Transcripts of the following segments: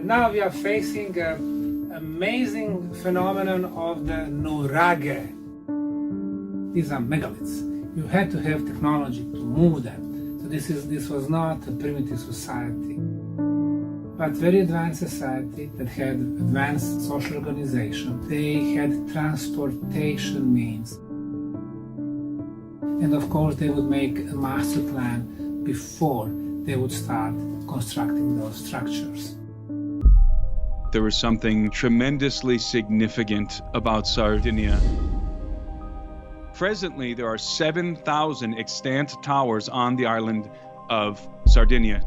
Now we are facing an amazing phenomenon of the Nuraghe. These are megaliths. You had to have technology to move them. So this was not a primitive society, but very advanced society that had advanced social organization. They had transportation means. And of course they would make a master plan before they would start constructing those structures. There was something tremendously significant about Sardinia. Presently, there are 7,000 extant towers on the island of Sardinia.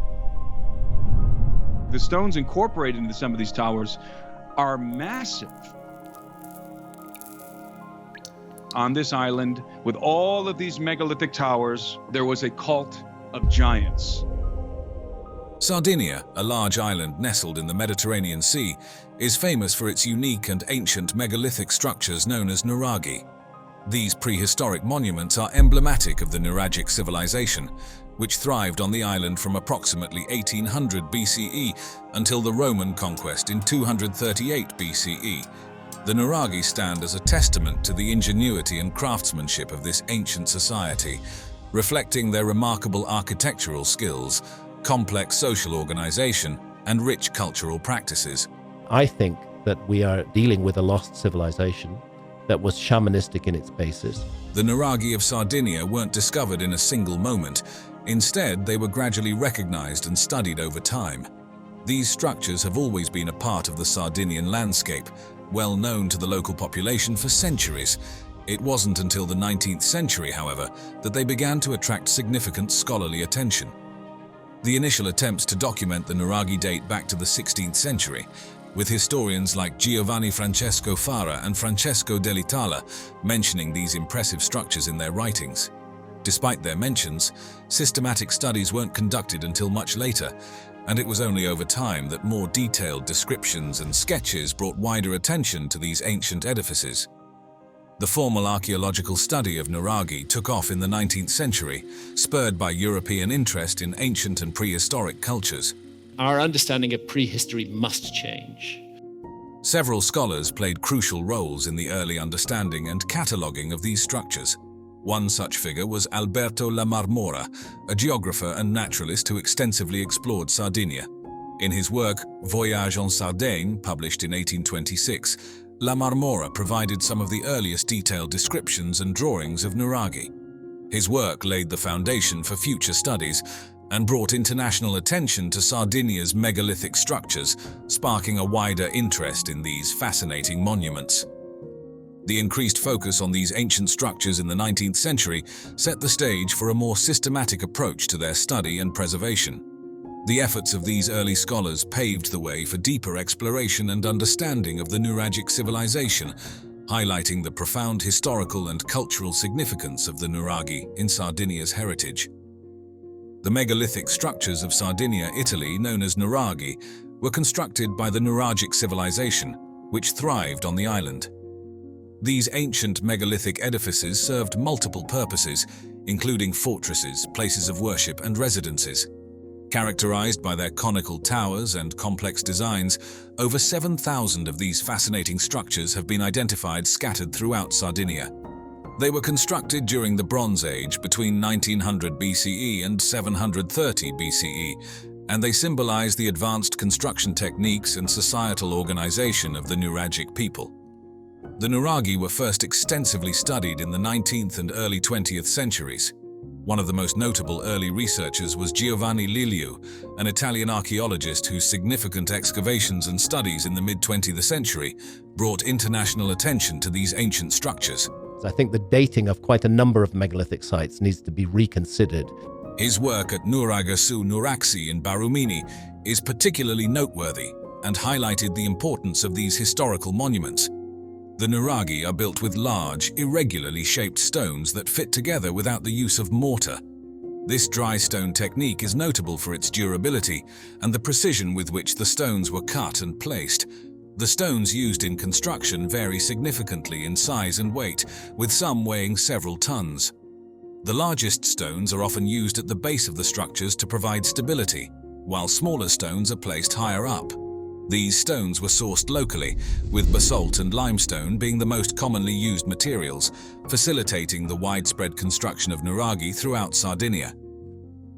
The stones incorporated into some of these towers are massive. On this island, with all of these megalithic towers, there was a cult of giants. Sardinia, a large island nestled in the Mediterranean Sea, is famous for its unique and ancient megalithic structures known as Nuraghe. These prehistoric monuments are emblematic of the Nuragic civilization, which thrived on the island from approximately 1800 BCE until the Roman conquest in 238 BCE. The Nuraghe stand as a testament to the ingenuity and craftsmanship of this ancient society, reflecting their remarkable architectural skills, complex social organization, and rich cultural practices. I think that we are dealing with a lost civilization that was shamanistic in its basis. The Nuraghe of Sardinia weren't discovered in a single moment. Instead, they were gradually recognized and studied over time. These structures have always been a part of the Sardinian landscape, well known to the local population for centuries. It wasn't until the 19th century, however, that they began to attract significant scholarly attention. The initial attempts to document the Nuraghe date back to the 16th century, with historians like Giovanni Francesco Fara and Francesco dell'Itala mentioning these impressive structures in their writings. Despite their mentions, systematic studies weren't conducted until much later, and it was only over time that more detailed descriptions and sketches brought wider attention to these ancient edifices. The formal archaeological study of Nuraghe took off in the 19th century, spurred by European interest in ancient and prehistoric cultures. Our understanding of prehistory must change. Several scholars played crucial roles in the early understanding and cataloguing of these structures. One such figure was Alberto Larura, a geographer and naturalist who extensively explored Sardinia. In his work, Voyage en Sardaigne, published in 1826, Larura provided some of the earliest detailed descriptions and drawings of Nuraghe. His work laid the foundation for future studies and brought international attention to Sardinia's megalithic structures, sparking a wider interest in these fascinating monuments. The increased focus on these ancient structures in the 19th century set the stage for a more systematic approach to their study and preservation. The efforts of these early scholars paved the way for deeper exploration and understanding of the Nuragic civilization, highlighting the profound historical and cultural significance of the Nuraghe in Sardinia's heritage. The megalithic structures of Sardinia, Italy, known as Nuraghe, were constructed by the Nuragic civilization, which thrived on the island. These ancient megalithic edifices served multiple purposes, including fortresses, places of worship, and residences. Characterized by their conical towers and complex designs, over 7,000 of these fascinating structures have been identified scattered throughout Sardinia. They were constructed during the Bronze Age between 1900 BCE and 730 BCE, and they symbolize the advanced construction techniques and societal organization of the Nuragic people. The Nuraghe were first extensively studied in the 19th and early 20th centuries. One of the most notable early researchers was Giovanni Liliu, an Italian archaeologist whose significant excavations and studies in the mid-20th century brought international attention to these ancient structures. I think the dating of quite a number of megalithic sites needs to be reconsidered. His work at Nuraghe su Nuraxi in Barumini is particularly noteworthy and highlighted the importance of these historical monuments. The Nuraghe are built with large, irregularly shaped stones that fit together without the use of mortar. This dry stone technique is notable for its durability and the precision with which the stones were cut and placed. The stones used in construction vary significantly in size and weight, with some weighing several tons. The largest stones are often used at the base of the structures to provide stability, while smaller stones are placed higher up. These stones were sourced locally, with basalt and limestone being the most commonly used materials, facilitating the widespread construction of Nuraghe throughout Sardinia.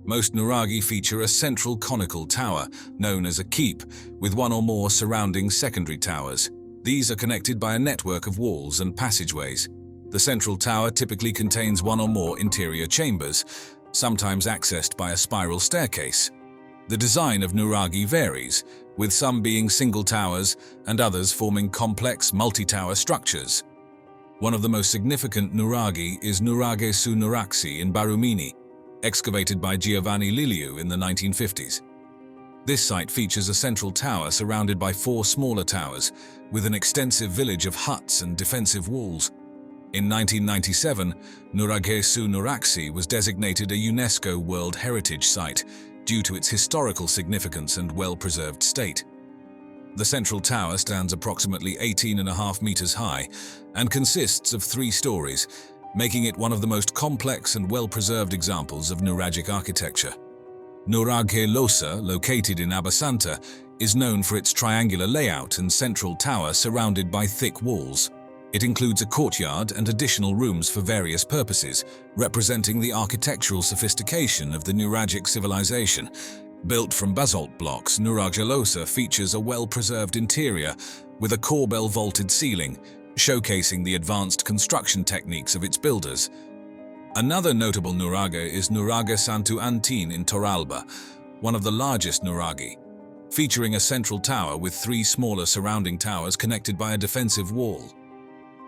Most Nuraghe feature a central conical tower, known as a keep, with one or more surrounding secondary towers. These are connected by a network of walls and passageways. The central tower typically contains one or more interior chambers, sometimes accessed by a spiral staircase. The design of Nuraghe varies, with some being single towers and others forming complex multi-tower structures. One of the most significant Nuraghe is Nuraghe su Nuraxi in Barumini, excavated by Giovanni Liliu in the 1950s. This site features a central tower surrounded by 4 smaller towers, with an extensive village of huts and defensive walls. In 1997, Nuraghe su Nuraxi was designated a UNESCO World Heritage Site due to its historical significance and well-preserved state. The central tower stands approximately 18.5 meters high and consists of 3 stories, making it one of the most complex and well-preserved examples of Nuragic architecture. Nuraghe Losa, located in Abasanta, is known for its triangular layout and central tower surrounded by thick walls. It includes a courtyard and additional rooms for various purposes, representing the architectural sophistication of the Nuragic civilization. Built from basalt blocks, Nuraghe Losa features a well-preserved interior with a corbel vaulted ceiling, showcasing the advanced construction techniques of its builders. Another notable Nuraghe is Nuraghe Santu Antin in Torralba, one of the largest Nuraghe, featuring a central tower with 3 smaller surrounding towers connected by a defensive wall.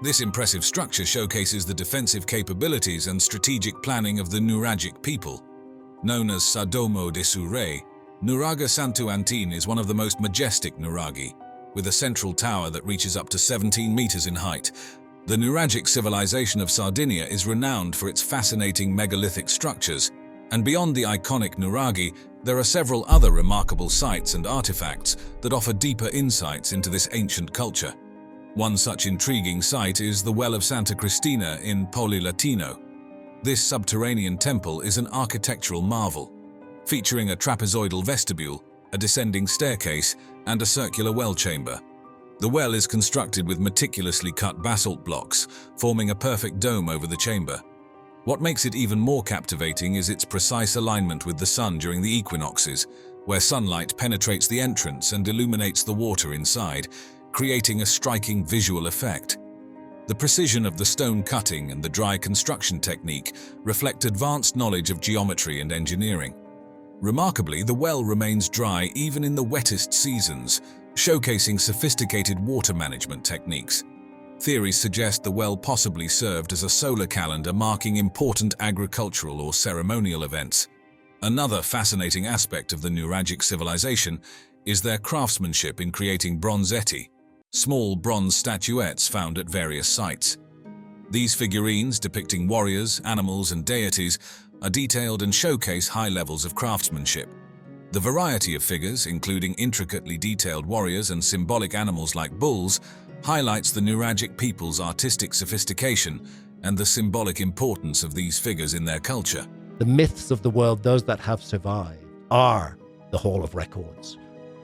This impressive structure showcases the defensive capabilities and strategic planning of the Nuragic people. Known as Sadomo de Sure, Nuraghe Santu Antin is one of the most majestic Nuraghe, with a central tower that reaches up to 17 meters in height. The Nuragic civilization of Sardinia is renowned for its fascinating megalithic structures, and beyond the iconic Nuraghe, there are several other remarkable sites and artifacts that offer deeper insights into this ancient culture. One such intriguing site is the Well of Santa Cristina in Poli Latino. This subterranean temple is an architectural marvel, featuring a trapezoidal vestibule, a descending staircase, and a circular well chamber. The well is constructed with meticulously cut basalt blocks, forming a perfect dome over the chamber. What makes it even more captivating is its precise alignment with the sun during the equinoxes, where sunlight penetrates the entrance and illuminates the water inside, creating a striking visual effect. The precision of the stone cutting and the dry construction technique reflect advanced knowledge of geometry and engineering. Remarkably, the well remains dry even in the wettest seasons, showcasing sophisticated water management techniques. Theories suggest the well possibly served as a solar calendar marking important agricultural or ceremonial events. Another fascinating aspect of the Nuragic civilization is their craftsmanship in creating bronzetti, small bronze statuettes found at various sites. These figurines, depicting warriors, animals, and deities, are detailed and showcase high levels of craftsmanship. The variety of figures, including intricately detailed warriors and symbolic animals like bulls, highlights the Nuragic people's artistic sophistication and the symbolic importance of these figures in their culture. The myths of the world, those that have survived, are the Hall of Records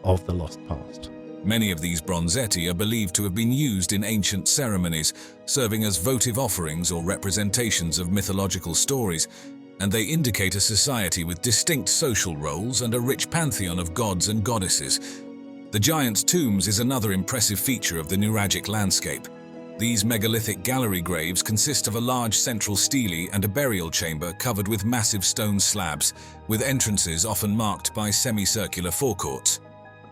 of the lost past. Many of these bronzetti are believed to have been used in ancient ceremonies, serving as votive offerings or representations of mythological stories, and they indicate a society with distinct social roles and a rich pantheon of gods and goddesses. The giants' tombs is another impressive feature of the Nuragic landscape. These megalithic gallery graves consist of a large central stele and a burial chamber covered with massive stone slabs, with entrances often marked by semicircular forecourts.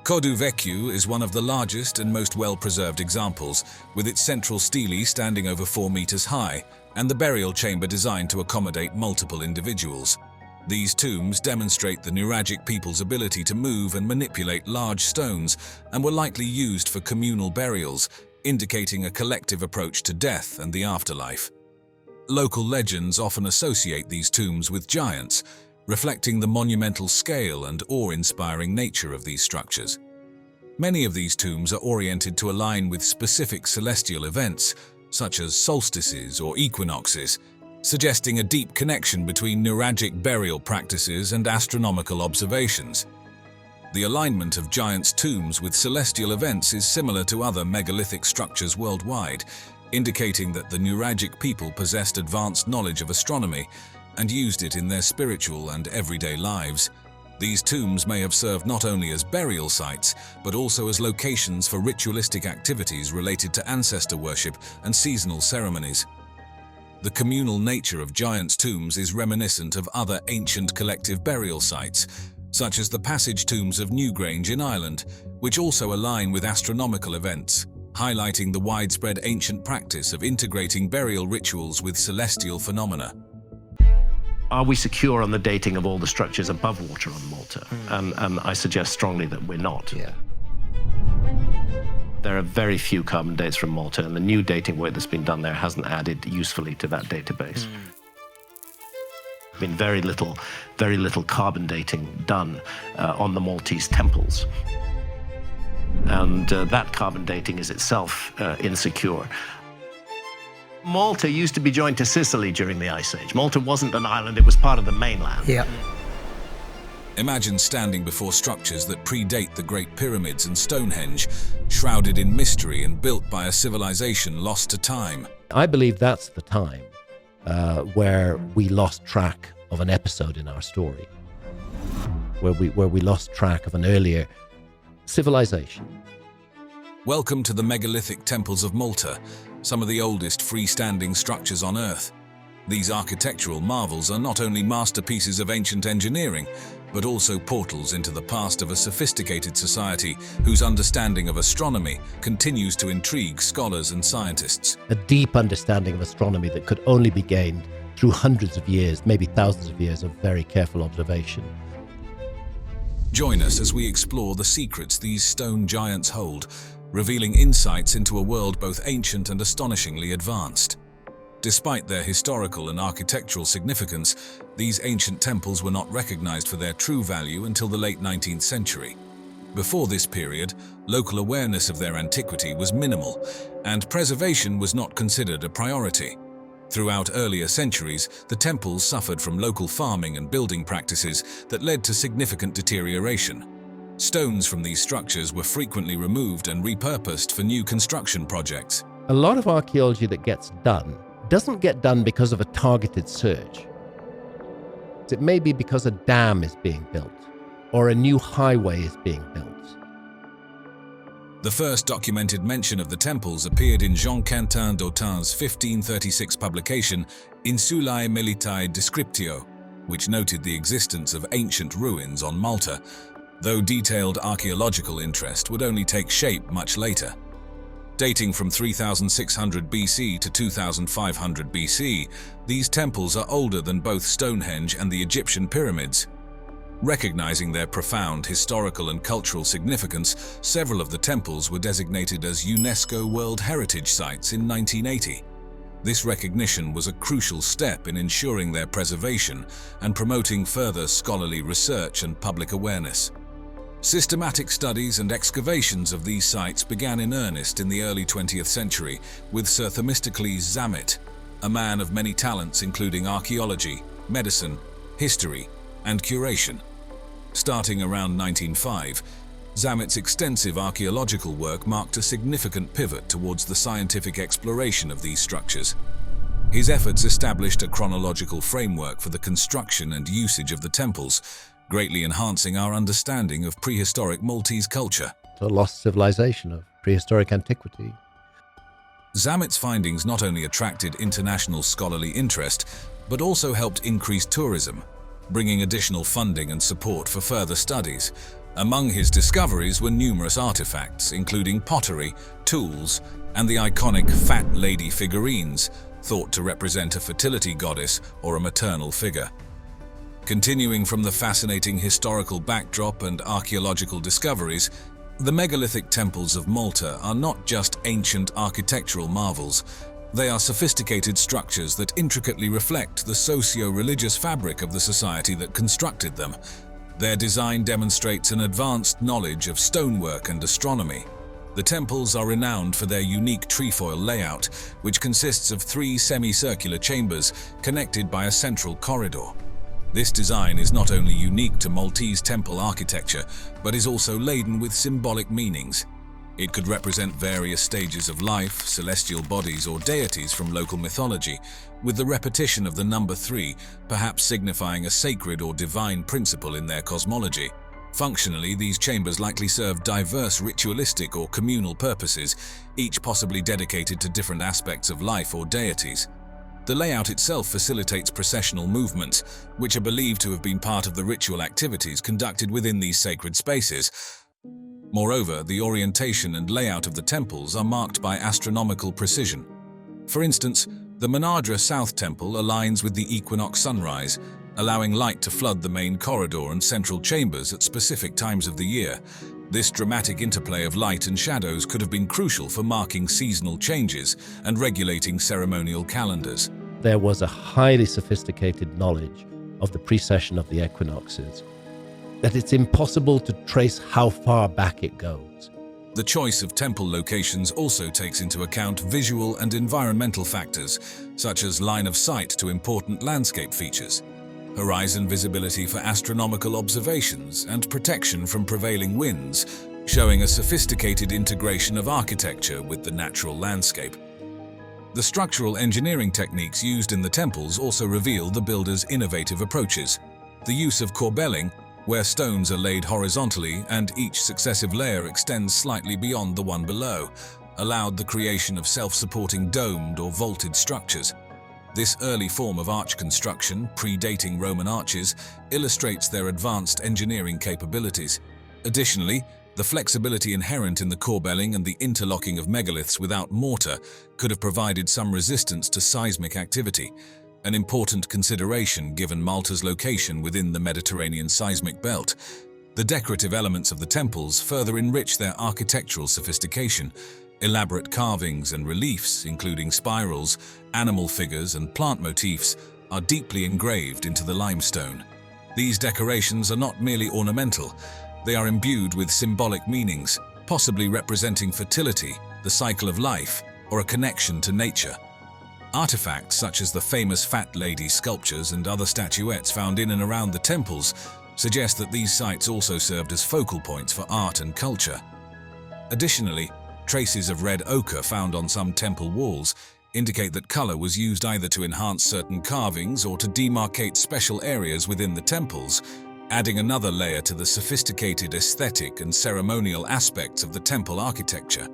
Codu Vecchiu is one of the largest and most well-preserved examples, with its central stele standing over 4 meters high, and the burial chamber designed to accommodate multiple individuals. These tombs demonstrate the Nuragic people's ability to move and manipulate large stones, and were likely used for communal burials, indicating a collective approach to death and the afterlife. Local legends often associate these tombs with giants, reflecting the monumental scale and awe-inspiring nature of these structures. Many of these tombs are oriented to align with specific celestial events, such as solstices or equinoxes, suggesting a deep connection between Nuragic burial practices and astronomical observations. The alignment of giants' tombs with celestial events is similar to other megalithic structures worldwide, indicating that the Nuragic people possessed advanced knowledge of astronomy and used it in their spiritual and everyday lives. These tombs may have served not only as burial sites, but also as locations for ritualistic activities related to ancestor worship and seasonal ceremonies. The communal nature of giants' tombs is reminiscent of other ancient collective burial sites, such as the passage tombs of Newgrange in Ireland, which also align with astronomical events, highlighting the widespread ancient practice of integrating burial rituals with celestial phenomena. Are we secure on the dating of all the structures above water on Malta? And I suggest strongly that we're not. Yeah. There are very few carbon dates from Malta, and the new dating work that's been done there hasn't added usefully to that database. Been very little carbon dating done on the Maltese temples. And that carbon dating is itself insecure. Malta used to be joined to Sicily during the Ice Age. Malta wasn't an island, it was part of the mainland. Yeah. Imagine standing before structures that predate the Great Pyramids and Stonehenge, shrouded in mystery and built by a civilization lost to time. I believe that's the time where we lost track of an episode in our story, where we lost track of an earlier civilization. Welcome to the megalithic temples of Malta, some of the oldest freestanding structures on Earth. These architectural marvels are not only masterpieces of ancient engineering, but also portals into the past of a sophisticated society whose understanding of astronomy continues to intrigue scholars and scientists. A deep understanding of astronomy that could only be gained through hundreds of years, maybe thousands of years of very careful observation. Join us as we explore the secrets these stone giants hold, revealing insights into a world both ancient and astonishingly advanced. Despite their historical and architectural significance, these ancient temples were not recognized for their true value until the late 19th century. Before this period, local awareness of their antiquity was minimal, and preservation was not considered a priority. Throughout earlier centuries, the temples suffered from local farming and building practices that led to significant deterioration. Stones from these structures were frequently removed and repurposed for new construction projects. A lot of archaeology that gets done doesn't get done because of a targeted search. It may be because a dam is being built or a new highway is being built. The first documented mention of the temples appeared in Jean-Quentin d'Autin's 1536 publication Insulae Militae Descriptio, which noted the existence of ancient ruins on Malta, though detailed archaeological interest would only take shape much later. Dating from 3600 BC to 2500 BC, these temples are older than both Stonehenge and the Egyptian pyramids. Recognizing their profound historical and cultural significance, several of the temples were designated as UNESCO World Heritage Sites in 1980. This recognition was a crucial step in ensuring their preservation and promoting further scholarly research and public awareness. Systematic studies and excavations of these sites began in earnest in the early 20th century with Sir Themistocles Zamet, a man of many talents including archaeology, medicine, history, and curation. Starting around 1905, Zamet's extensive archaeological work marked a significant pivot towards the scientific exploration of these structures. His efforts established a chronological framework for the construction and usage of the temples, greatly enhancing our understanding of prehistoric Maltese culture. A lost civilization of prehistoric antiquity. Zamet's findings not only attracted international scholarly interest, but also helped increase tourism, bringing additional funding and support for further studies. Among his discoveries were numerous artifacts, including pottery, tools, and the iconic Fat Lady figurines, thought to represent a fertility goddess or a maternal figure. Continuing from the fascinating historical backdrop and archaeological discoveries, the megalithic temples of Malta are not just ancient architectural marvels. They are sophisticated structures that intricately reflect the socio-religious fabric of the society that constructed them. Their design demonstrates an advanced knowledge of stonework and astronomy. The temples are renowned for their unique trefoil layout, which consists of 3 semicircular chambers connected by a central corridor. This design is not only unique to Maltese temple architecture, but is also laden with symbolic meanings. It could represent various stages of life, celestial bodies, or deities from local mythology, with the repetition of the number 3 perhaps signifying a sacred or divine principle in their cosmology. Functionally, these chambers likely serve diverse ritualistic or communal purposes, each possibly dedicated to different aspects of life or deities. The layout itself facilitates processional movements, which are believed to have been part of the ritual activities conducted within these sacred spaces. Moreover, the orientation and layout of the temples are marked by astronomical precision. For instance, the Nuraghe South Temple aligns with the equinox sunrise, allowing light to flood the main corridor and central chambers at specific times of the year. This dramatic interplay of light and shadows could have been crucial for marking seasonal changes and regulating ceremonial calendars. There was a highly sophisticated knowledge of the precession of the equinoxes, that it's impossible to trace how far back it goes. The choice of temple locations also takes into account visual and environmental factors, such as line of sight to important landscape features, horizon visibility for astronomical observations, and protection from prevailing winds, showing a sophisticated integration of architecture with the natural landscape. The structural engineering techniques used in the temples also reveal the builders' innovative approaches. The use of corbelling, where stones are laid horizontally and each successive layer extends slightly beyond the one below, allowed the creation of self-supporting domed or vaulted structures. This early form of arch construction, predating Roman arches, illustrates their advanced engineering capabilities. Additionally, the flexibility inherent in the corbelling and the interlocking of megaliths without mortar could have provided some resistance to seismic activity, an important consideration given Malta's location within the Mediterranean seismic belt. The decorative elements of the temples further enrich their architectural sophistication. Elaborate carvings and reliefs, including spirals, animal figures, and plant motifs, are deeply engraved into the limestone. These decorations are not merely ornamental, they are imbued with symbolic meanings, possibly representing fertility, the cycle of life, or a connection to nature. Artifacts such as the famous Fat Lady sculptures and other statuettes found in and around the temples suggest that these sites also served as focal points for art and culture. Additionally, traces of red ochre found on some temple walls indicate that color was used either to enhance certain carvings or to demarcate special areas within the temples, adding another layer to the sophisticated aesthetic and ceremonial aspects of the temple architecture.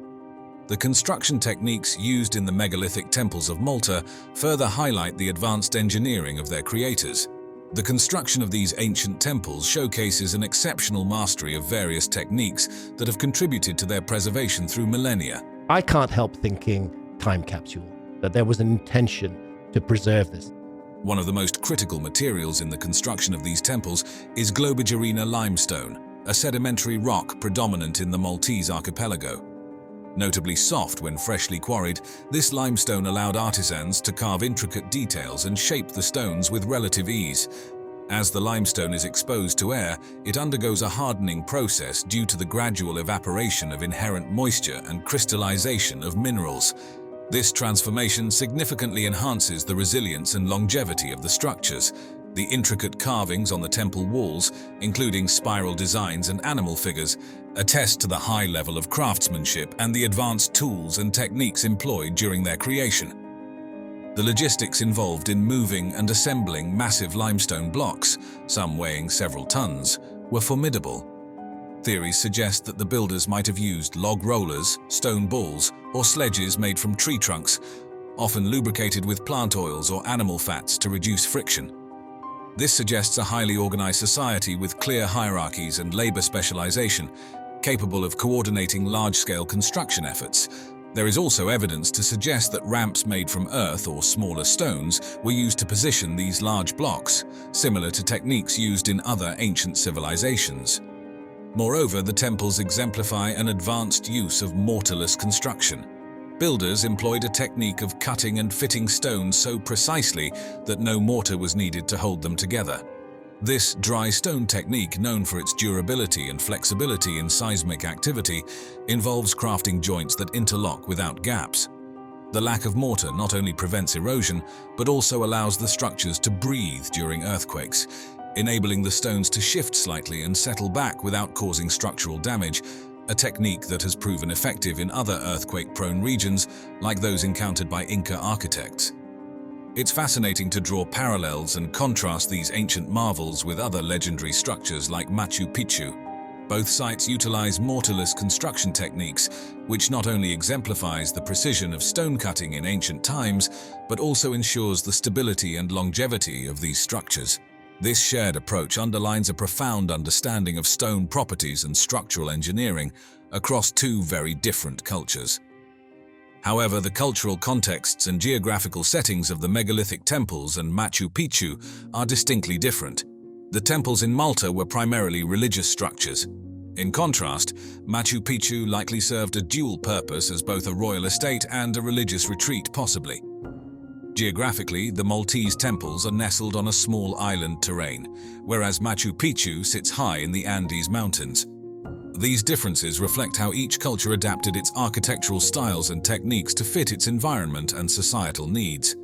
The construction techniques used in the megalithic temples of Malta further highlight the advanced engineering of their creators. The construction of these ancient temples showcases an exceptional mastery of various techniques that have contributed to their preservation through millennia. I can't help thinking time capsule, that there was an intention to preserve this. One of the most critical materials in the construction of these temples is Globigerina limestone, a sedimentary rock predominant in the Maltese archipelago. Notably soft when freshly quarried, this limestone allowed artisans to carve intricate details and shape the stones with relative ease. As the limestone is exposed to air, it undergoes a hardening process due to the gradual evaporation of inherent moisture and crystallization of minerals. This transformation significantly enhances the resilience and longevity of the structures. The intricate carvings on the temple walls, including spiral designs and animal figures, attest to the high level of craftsmanship and the advanced tools and techniques employed during their creation. The logistics involved in moving and assembling massive limestone blocks, some weighing several tons, were formidable. Theories suggest that the builders might have used log rollers, stone balls, or sledges made from tree trunks, often lubricated with plant oils or animal fats to reduce friction. This suggests a highly organized society with clear hierarchies and labor specialization, capable of coordinating large-scale construction efforts. There is also evidence to suggest that ramps made from earth or smaller stones were used to position these large blocks, similar to techniques used in other ancient civilizations. Moreover, the temples exemplify an advanced use of mortarless construction. Builders employed a technique of cutting and fitting stones so precisely that no mortar was needed to hold them together. This dry stone technique, known for its durability and flexibility in seismic activity, involves crafting joints that interlock without gaps. The lack of mortar not only prevents erosion, but also allows the structures to breathe during earthquakes, enabling the stones to shift slightly and settle back without causing structural damage, a technique that has proven effective in other earthquake-prone regions like those encountered by Inca architects. It's fascinating to draw parallels and contrast these ancient marvels with other legendary structures like Machu Picchu. Both sites utilize mortarless construction techniques, which not only exemplifies the precision of stone cutting in ancient times, but also ensures the stability and longevity of these structures. This shared approach underlines a profound understanding of stone properties and structural engineering across two very different cultures. However, the cultural contexts and geographical settings of the megalithic temples and Machu Picchu are distinctly different. The temples in Malta were primarily religious structures. In contrast, Machu Picchu likely served a dual purpose as both a royal estate and a religious retreat, possibly. Geographically, the Maltese temples are nestled on a small island terrain, whereas Machu Picchu sits high in the Andes Mountains. These differences reflect how each culture adapted its architectural styles and techniques to fit its environment and societal needs.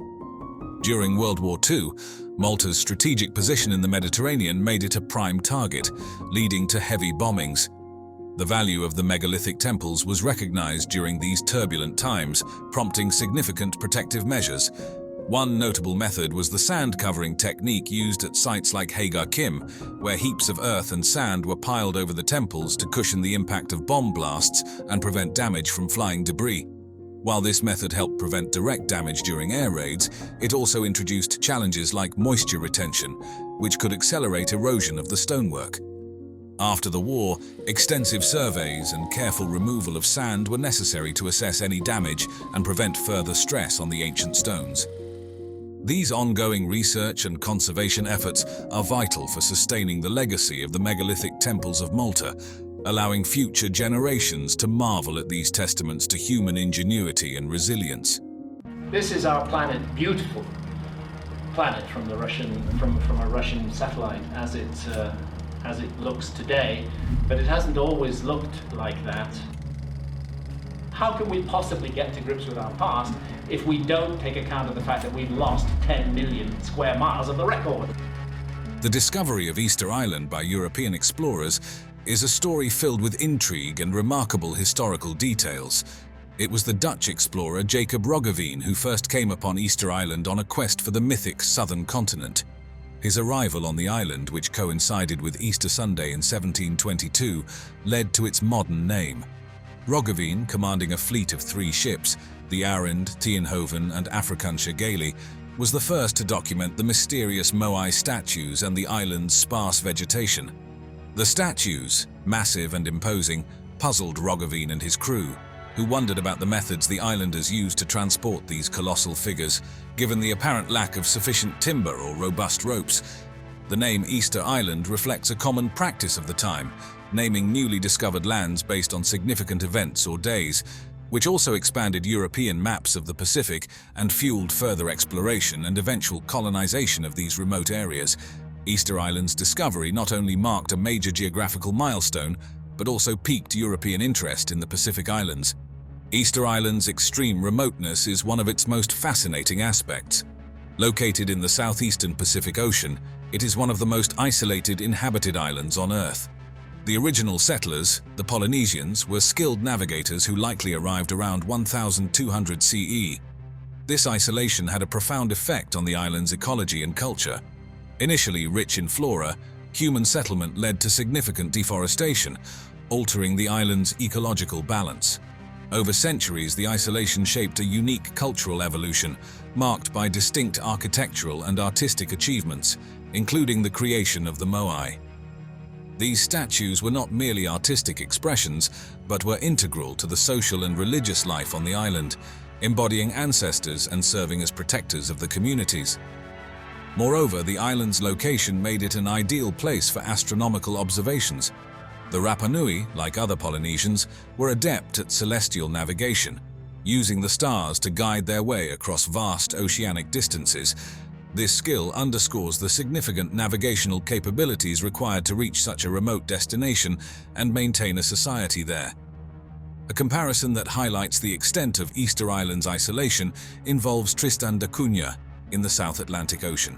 During World War II, Malta's strategic position in the Mediterranean made it a prime target, leading to heavy bombings. The value of the megalithic temples was recognized during these turbulent times, prompting significant protective measures. One notable method was the sand covering technique used at sites like Hagar Kim, where heaps of earth and sand were piled over the temples to cushion the impact of bomb blasts and prevent damage from flying debris. While this method helped prevent direct damage during air raids, it also introduced challenges like moisture retention, which could accelerate erosion of the stonework. After the war, extensive surveys and careful removal of sand were necessary to assess any damage and prevent further stress on the ancient stones. These ongoing research and conservation efforts are vital for sustaining the legacy of the megalithic temples of Malta, allowing future generations to marvel at these testaments to human ingenuity and resilience. This is our planet, beautiful planet from a Russian satellite as it looks today, but it hasn't always looked like that. How can we possibly get to grips with our past if we don't take account of the fact that we've lost 10 million square miles of the record? The discovery of Easter Island by European explorers is a story filled with intrigue and remarkable historical details. It was the Dutch explorer Jacob Roggeveen who first came upon Easter Island on a quest for the mythic southern continent. His arrival on the island, which coincided with Easter Sunday in 1722, led to its modern name. Roggeveen, commanding a fleet of 3 ships, the Arend, Tienhoven and Afrikansche Galie, was the first to document the mysterious Moai statues and the island's sparse vegetation. The statues, massive and imposing, puzzled Roggeveen and his crew, who wondered about the methods the islanders used to transport these colossal figures, given the apparent lack of sufficient timber or robust ropes. The name Easter Island reflects a common practice of the time, naming newly discovered lands based on significant events or days, which also expanded European maps of the Pacific and fueled further exploration and eventual colonization of these remote areas. Easter Island's discovery not only marked a major geographical milestone, but also piqued European interest in the Pacific Islands. Easter Island's extreme remoteness is one of its most fascinating aspects. Located in the southeastern Pacific Ocean, it is one of the most isolated inhabited islands on Earth. The original settlers, the Polynesians, were skilled navigators who likely arrived around 1200 CE. This isolation had a profound effect on the island's ecology and culture. Initially rich in flora, human settlement led to significant deforestation, altering the island's ecological balance. Over centuries, the isolation shaped a unique cultural evolution, marked by distinct architectural and artistic achievements, including the creation of the Moai. These statues were not merely artistic expressions, but were integral to the social and religious life on the island, embodying ancestors and serving as protectors of the communities. Moreover, the island's location made it an ideal place for astronomical observations. The Rapa Nui, like other Polynesians, were adept at celestial navigation, using the stars to guide their way across vast oceanic distances. This skill underscores the significant navigational capabilities required to reach such a remote destination and maintain a society there. A comparison that highlights the extent of Easter Island's isolation involves Tristan da Cunha in the South Atlantic Ocean.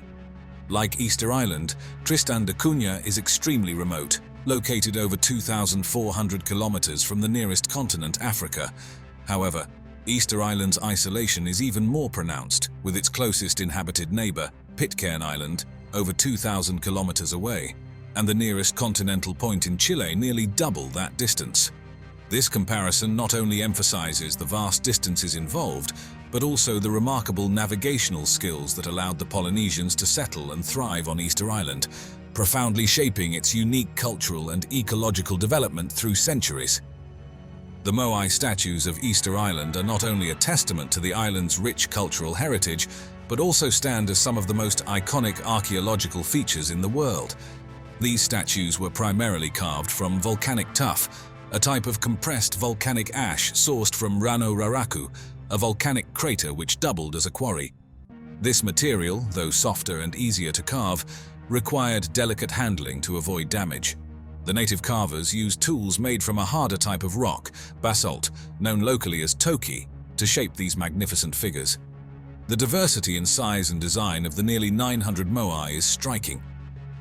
Like Easter Island, Tristan da Cunha is extremely remote, located over 2,400 kilometers from the nearest continent, Africa. However, Easter Island's isolation is even more pronounced, with its closest inhabited neighbor, Pitcairn Island, over 2,000 kilometers away, and the nearest continental point in Chile nearly double that distance. This comparison not only emphasizes the vast distances involved, but also the remarkable navigational skills that allowed the Polynesians to settle and thrive on Easter Island, profoundly shaping its unique cultural and ecological development through centuries. The Moai statues of Easter Island are not only a testament to the island's rich cultural heritage, but also stand as some of the most iconic archaeological features in the world. These statues were primarily carved from volcanic tuff, a type of compressed volcanic ash sourced from Rano Raraku, a volcanic crater which doubled as a quarry. This material, though softer and easier to carve, required delicate handling to avoid damage. The native carvers used tools made from a harder type of rock, basalt, known locally as toki, to shape these magnificent figures. The diversity in size and design of the nearly 900 moai is striking.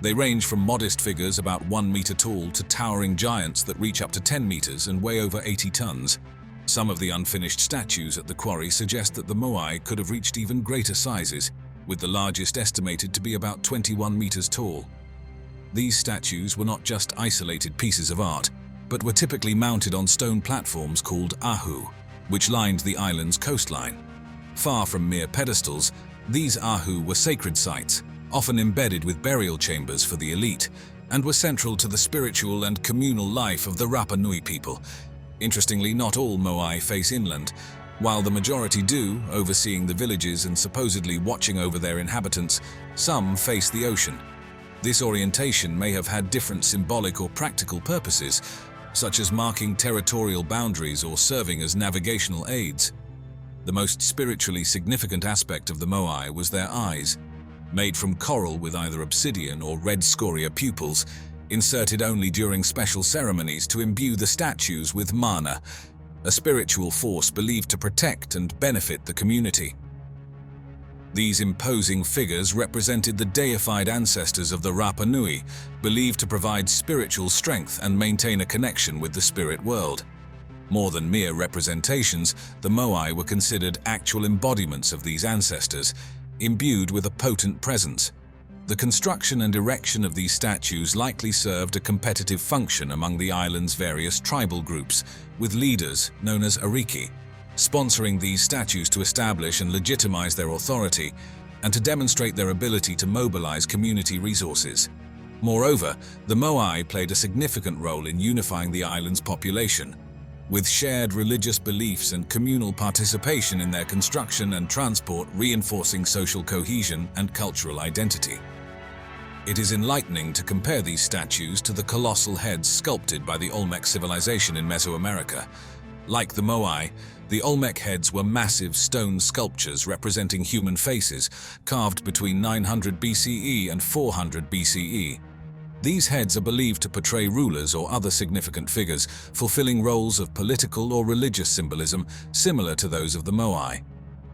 They range from modest figures about 1 meter tall to towering giants that reach up to 10 meters and weigh over 80 tons. Some of the unfinished statues at the quarry suggest that the moai could have reached even greater sizes, with the largest estimated to be about 21 meters tall. These statues were not just isolated pieces of art, but were typically mounted on stone platforms called ahu, which lined the island's coastline. Far from mere pedestals, these ahu were sacred sites, often embedded with burial chambers for the elite, and were central to the spiritual and communal life of the Rapa Nui people. Interestingly, not all moai face inland. While the majority do, overseeing the villages and supposedly watching over their inhabitants, some face the ocean. This orientation may have had different symbolic or practical purposes, such as marking territorial boundaries or serving as navigational aids. The most spiritually significant aspect of the moai was their eyes, made from coral with either obsidian or red scoria pupils, inserted only during special ceremonies to imbue the statues with mana, a spiritual force believed to protect and benefit the community. These imposing figures represented the deified ancestors of the Rapa Nui, believed to provide spiritual strength and maintain a connection with the spirit world. More than mere representations, the moai were considered actual embodiments of these ancestors, imbued with a potent presence. The construction and erection of these statues likely served a competitive function among the island's various tribal groups, with leaders, known as ariki, sponsoring these statues to establish and legitimize their authority and to demonstrate their ability to mobilize community resources. Moreover, the moai played a significant role in unifying the island's population, with shared religious beliefs and communal participation in their construction and transport reinforcing social cohesion and cultural identity. It is enlightening to compare these statues to the colossal heads sculpted by the Olmec civilization in Mesoamerica. Like the moai, the Olmec heads were massive stone sculptures representing human faces, carved between 900 BCE and 400 BCE. These heads are believed to portray rulers or other significant figures, fulfilling roles of political or religious symbolism similar to those of the moai.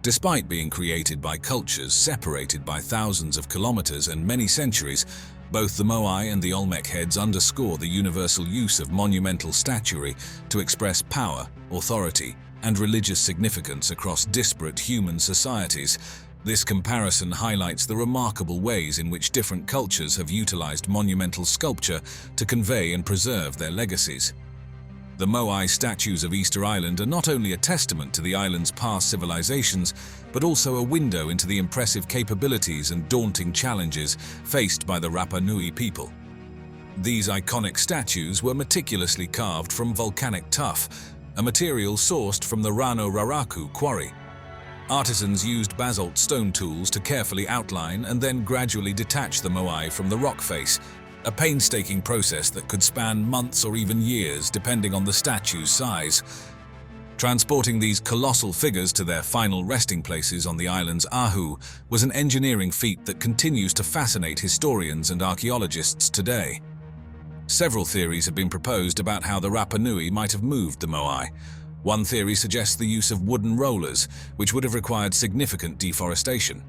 Despite being created by cultures separated by thousands of kilometers and many centuries, both the moai and the Olmec heads underscore the universal use of monumental statuary to express power, authority, and religious significance across disparate human societies. This comparison highlights the remarkable ways in which different cultures have utilized monumental sculpture to convey and preserve their legacies. The moai statues of Easter Island are not only a testament to the island's past civilizations, but also a window into the impressive capabilities and daunting challenges faced by the Rapa Nui people. These iconic statues were meticulously carved from volcanic tuff, a material sourced from the Rano Raraku quarry. Artisans used basalt stone tools to carefully outline and then gradually detach the moai from the rock face, a painstaking process that could span months or even years depending on the statue's size. Transporting these colossal figures to their final resting places on the island's ahu was an engineering feat that continues to fascinate historians and archaeologists today. Several theories have been proposed about how the Rapa Nui might have moved the moai. One theory suggests the use of wooden rollers, which would have required significant deforestation.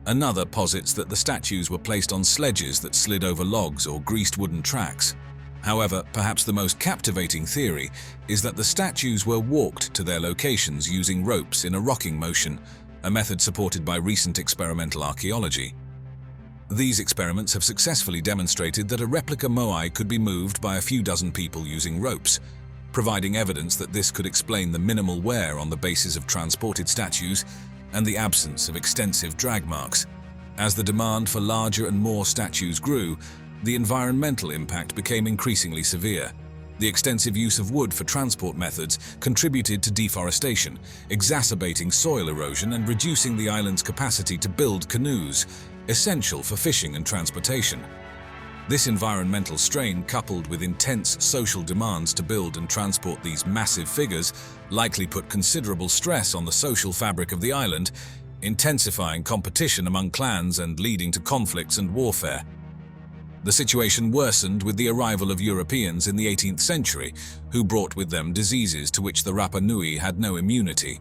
Another posits that the statues were placed on sledges that slid over logs or greased wooden tracks. However, perhaps the most captivating theory is that the statues were walked to their locations using ropes in a rocking motion, a method supported by recent experimental archaeology. These experiments have successfully demonstrated that a replica moai could be moved by a few dozen people using ropes, providing evidence that this could explain the minimal wear on the bases of transported statues and the absence of extensive drag marks. As the demand for larger and more statues grew, the environmental impact became increasingly severe. The extensive use of wood for transport methods contributed to deforestation, exacerbating soil erosion and reducing the island's capacity to build canoes, essential for fishing and transportation. This environmental strain, coupled with intense social demands to build and transport these massive figures, likely put considerable stress on the social fabric of the island, intensifying competition among clans and leading to conflicts and warfare. The situation worsened with the arrival of Europeans in the 18th century, who brought with them diseases to which the Rapa Nui had no immunity.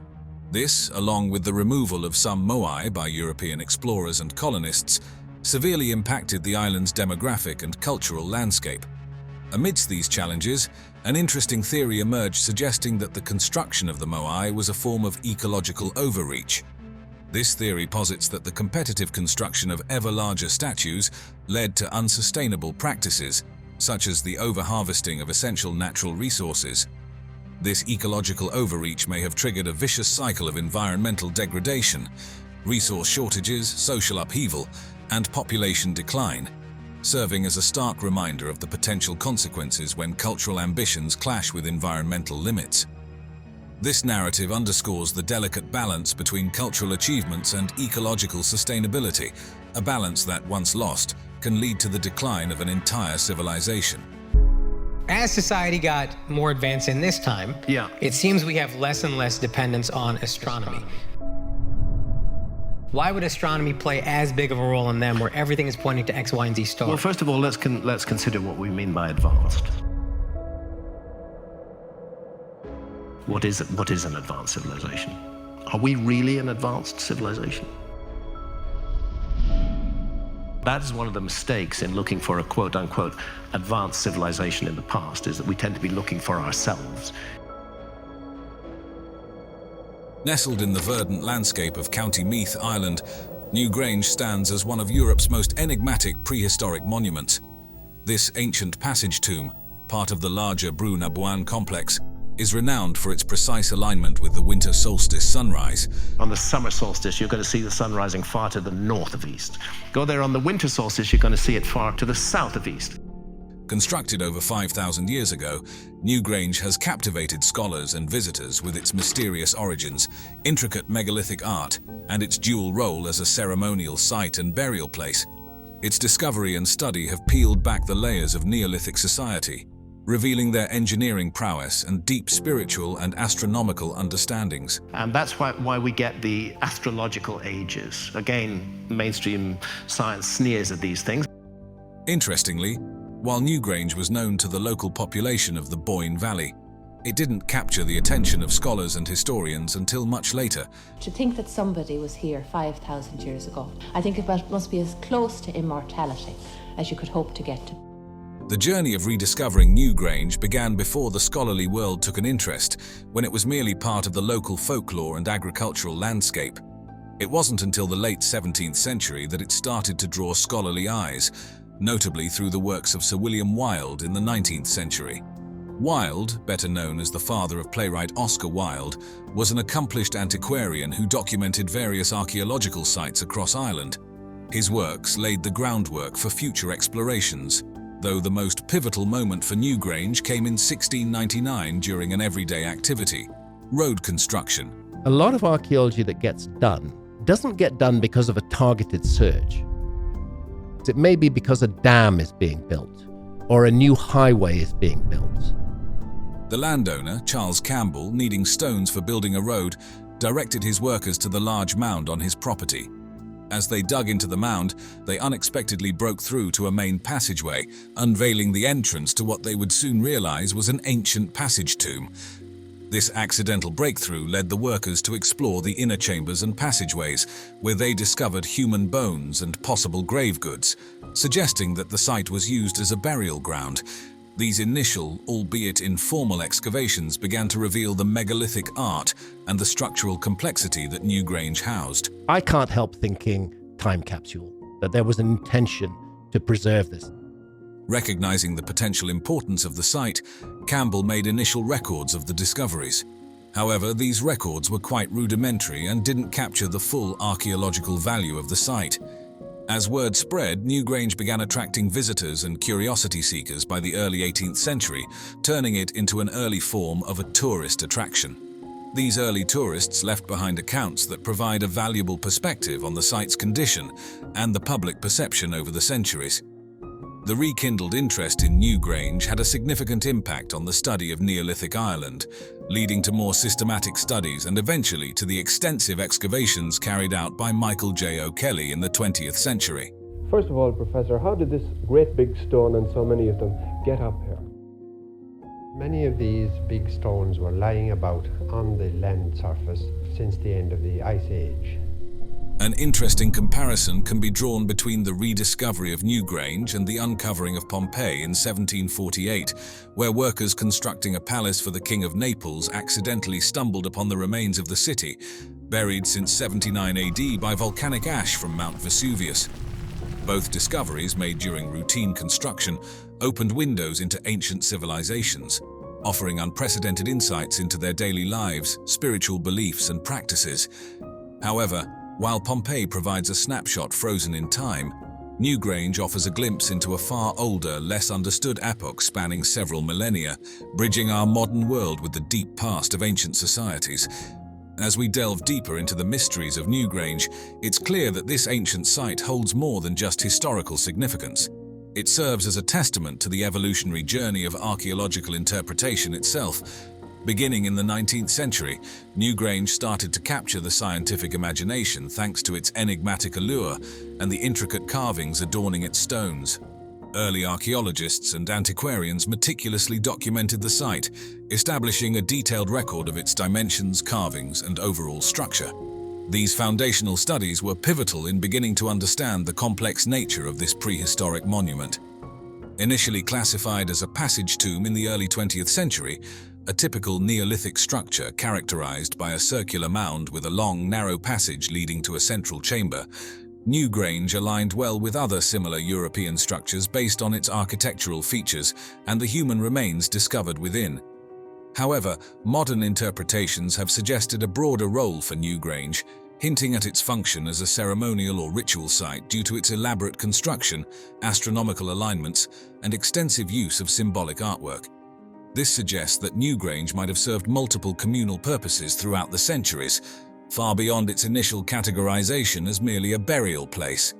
This, along with the removal of some moai by European explorers and colonists, severely impacted the island's demographic and cultural landscape. Amidst these challenges, an interesting theory emerged suggesting that the construction of the moai was a form of ecological overreach. This theory posits that the competitive construction of ever larger statues led to unsustainable practices, such as the overharvesting of essential natural resources. This ecological overreach may have triggered a vicious cycle of environmental degradation, resource shortages, social upheaval, and population decline, serving as a stark reminder of the potential consequences when cultural ambitions clash with environmental limits. This narrative underscores the delicate balance between cultural achievements and ecological sustainability, a balance that, once lost, can lead to the decline of an entire civilization. As society got more advanced in this time, it seems we have less and less dependence on astronomy. Why would astronomy play as big of a role in them where everything is pointing to X, Y, and Z stars? Well, first of all, let's consider what we mean by advanced. What is an advanced civilization? Are we really an advanced civilization? That is one of the mistakes in looking for a quote-unquote advanced civilization in the past, is that we tend to be looking for ourselves. Nestled in the verdant landscape of County Meath, Ireland, Newgrange stands as one of Europe's most enigmatic prehistoric monuments. This ancient passage tomb, part of the larger Brú na Bóinne complex, is renowned for its precise alignment with the winter solstice sunrise. On the summer solstice, you're going to see the sun rising far to the north of east. Go there on the winter solstice, you're going to see it far to the south of east. Constructed over 5,000 years ago, Newgrange has captivated scholars and visitors with its mysterious origins, intricate megalithic art, and its dual role as a ceremonial site and burial place. Its discovery and study have peeled back the layers of Neolithic society, revealing their engineering prowess and deep spiritual and astronomical understandings. And that's why we get the astrological ages. Again, mainstream science sneers at these things. Interestingly, while Newgrange was known to the local population of the Boyne Valley, it didn't capture the attention of scholars and historians until much later. To think that somebody was here 5,000 years ago, I think it must be as close to immortality as you could hope to get to. The journey of rediscovering Newgrange began before the scholarly world took an interest, when it was merely part of the local folklore and agricultural landscape. It wasn't until the late 17th century that it started to draw scholarly eyes, notably through the works of Sir William Wilde in the 19th century. Wilde, better known as the father of playwright Oscar Wilde, was an accomplished antiquarian who documented various archaeological sites across Ireland. His works laid the groundwork for future explorations, though the most pivotal moment for Newgrange came in 1699 during an everyday activity: road construction. A lot of archaeology that gets done doesn't get done because of a targeted search. It may be because a dam is being built, or a new highway is being built. The landowner, Charles Campbell, needing stones for building a road, directed his workers to the large mound on his property. As they dug into the mound, they unexpectedly broke through to a main passageway, unveiling the entrance to what they would soon realize was an ancient passage tomb. This accidental breakthrough led the workers to explore the inner chambers and passageways, where they discovered human bones and possible grave goods, suggesting that the site was used as a burial ground. These initial, albeit informal excavations began to reveal the megalithic art and the structural complexity that Newgrange housed. I can't help thinking time capsule, that there was an intention to preserve this. Recognizing the potential importance of the site, Campbell made initial records of the discoveries. However, these records were quite rudimentary and didn't capture the full archaeological value of the site. As word spread, Newgrange began attracting visitors and curiosity seekers by the early 18th century, turning it into an early form of a tourist attraction. These early tourists left behind accounts that provide a valuable perspective on the site's condition and the public perception over the centuries. The rekindled interest in Newgrange had a significant impact on the study of Neolithic Ireland, leading to more systematic studies and eventually to the extensive excavations carried out by Michael J. O'Kelly in the 20th century. First of all, Professor, how did this great big stone and so many of them get up here? Many of these big stones were lying about on the land surface since the end of the Ice Age. An interesting comparison can be drawn between the rediscovery of Newgrange and the uncovering of Pompeii in 1748, where workers constructing a palace for the King of Naples accidentally stumbled upon the remains of the city, buried since 79 AD by volcanic ash from Mount Vesuvius. Both discoveries, made during routine construction, opened windows into ancient civilizations, offering unprecedented insights into their daily lives, spiritual beliefs, and practices. However, while Pompeii provides a snapshot frozen in time, Newgrange offers a glimpse into a far older, less understood epoch spanning several millennia, bridging our modern world with the deep past of ancient societies. As we delve deeper into the mysteries of Newgrange, it's clear that this ancient site holds more than just historical significance. It serves as a testament to the evolutionary journey of archaeological interpretation itself. Beginning in the 19th century, Newgrange started to capture the scientific imagination thanks to its enigmatic allure and the intricate carvings adorning its stones. Early archaeologists and antiquarians meticulously documented the site, establishing a detailed record of its dimensions, carvings, and overall structure. These foundational studies were pivotal in beginning to understand the complex nature of this prehistoric monument. Initially classified as a passage tomb in the early 20th century, a typical Neolithic structure characterized by a circular mound with a long, narrow passage leading to a central chamber, Newgrange aligned well with other similar European structures based on its architectural features and the human remains discovered within. However, modern interpretations have suggested a broader role for Newgrange, hinting at its function as a ceremonial or ritual site due to its elaborate construction, astronomical alignments, and extensive use of symbolic artwork. This suggests that Newgrange might have served multiple communal purposes throughout the centuries, far beyond its initial categorization as merely a burial place.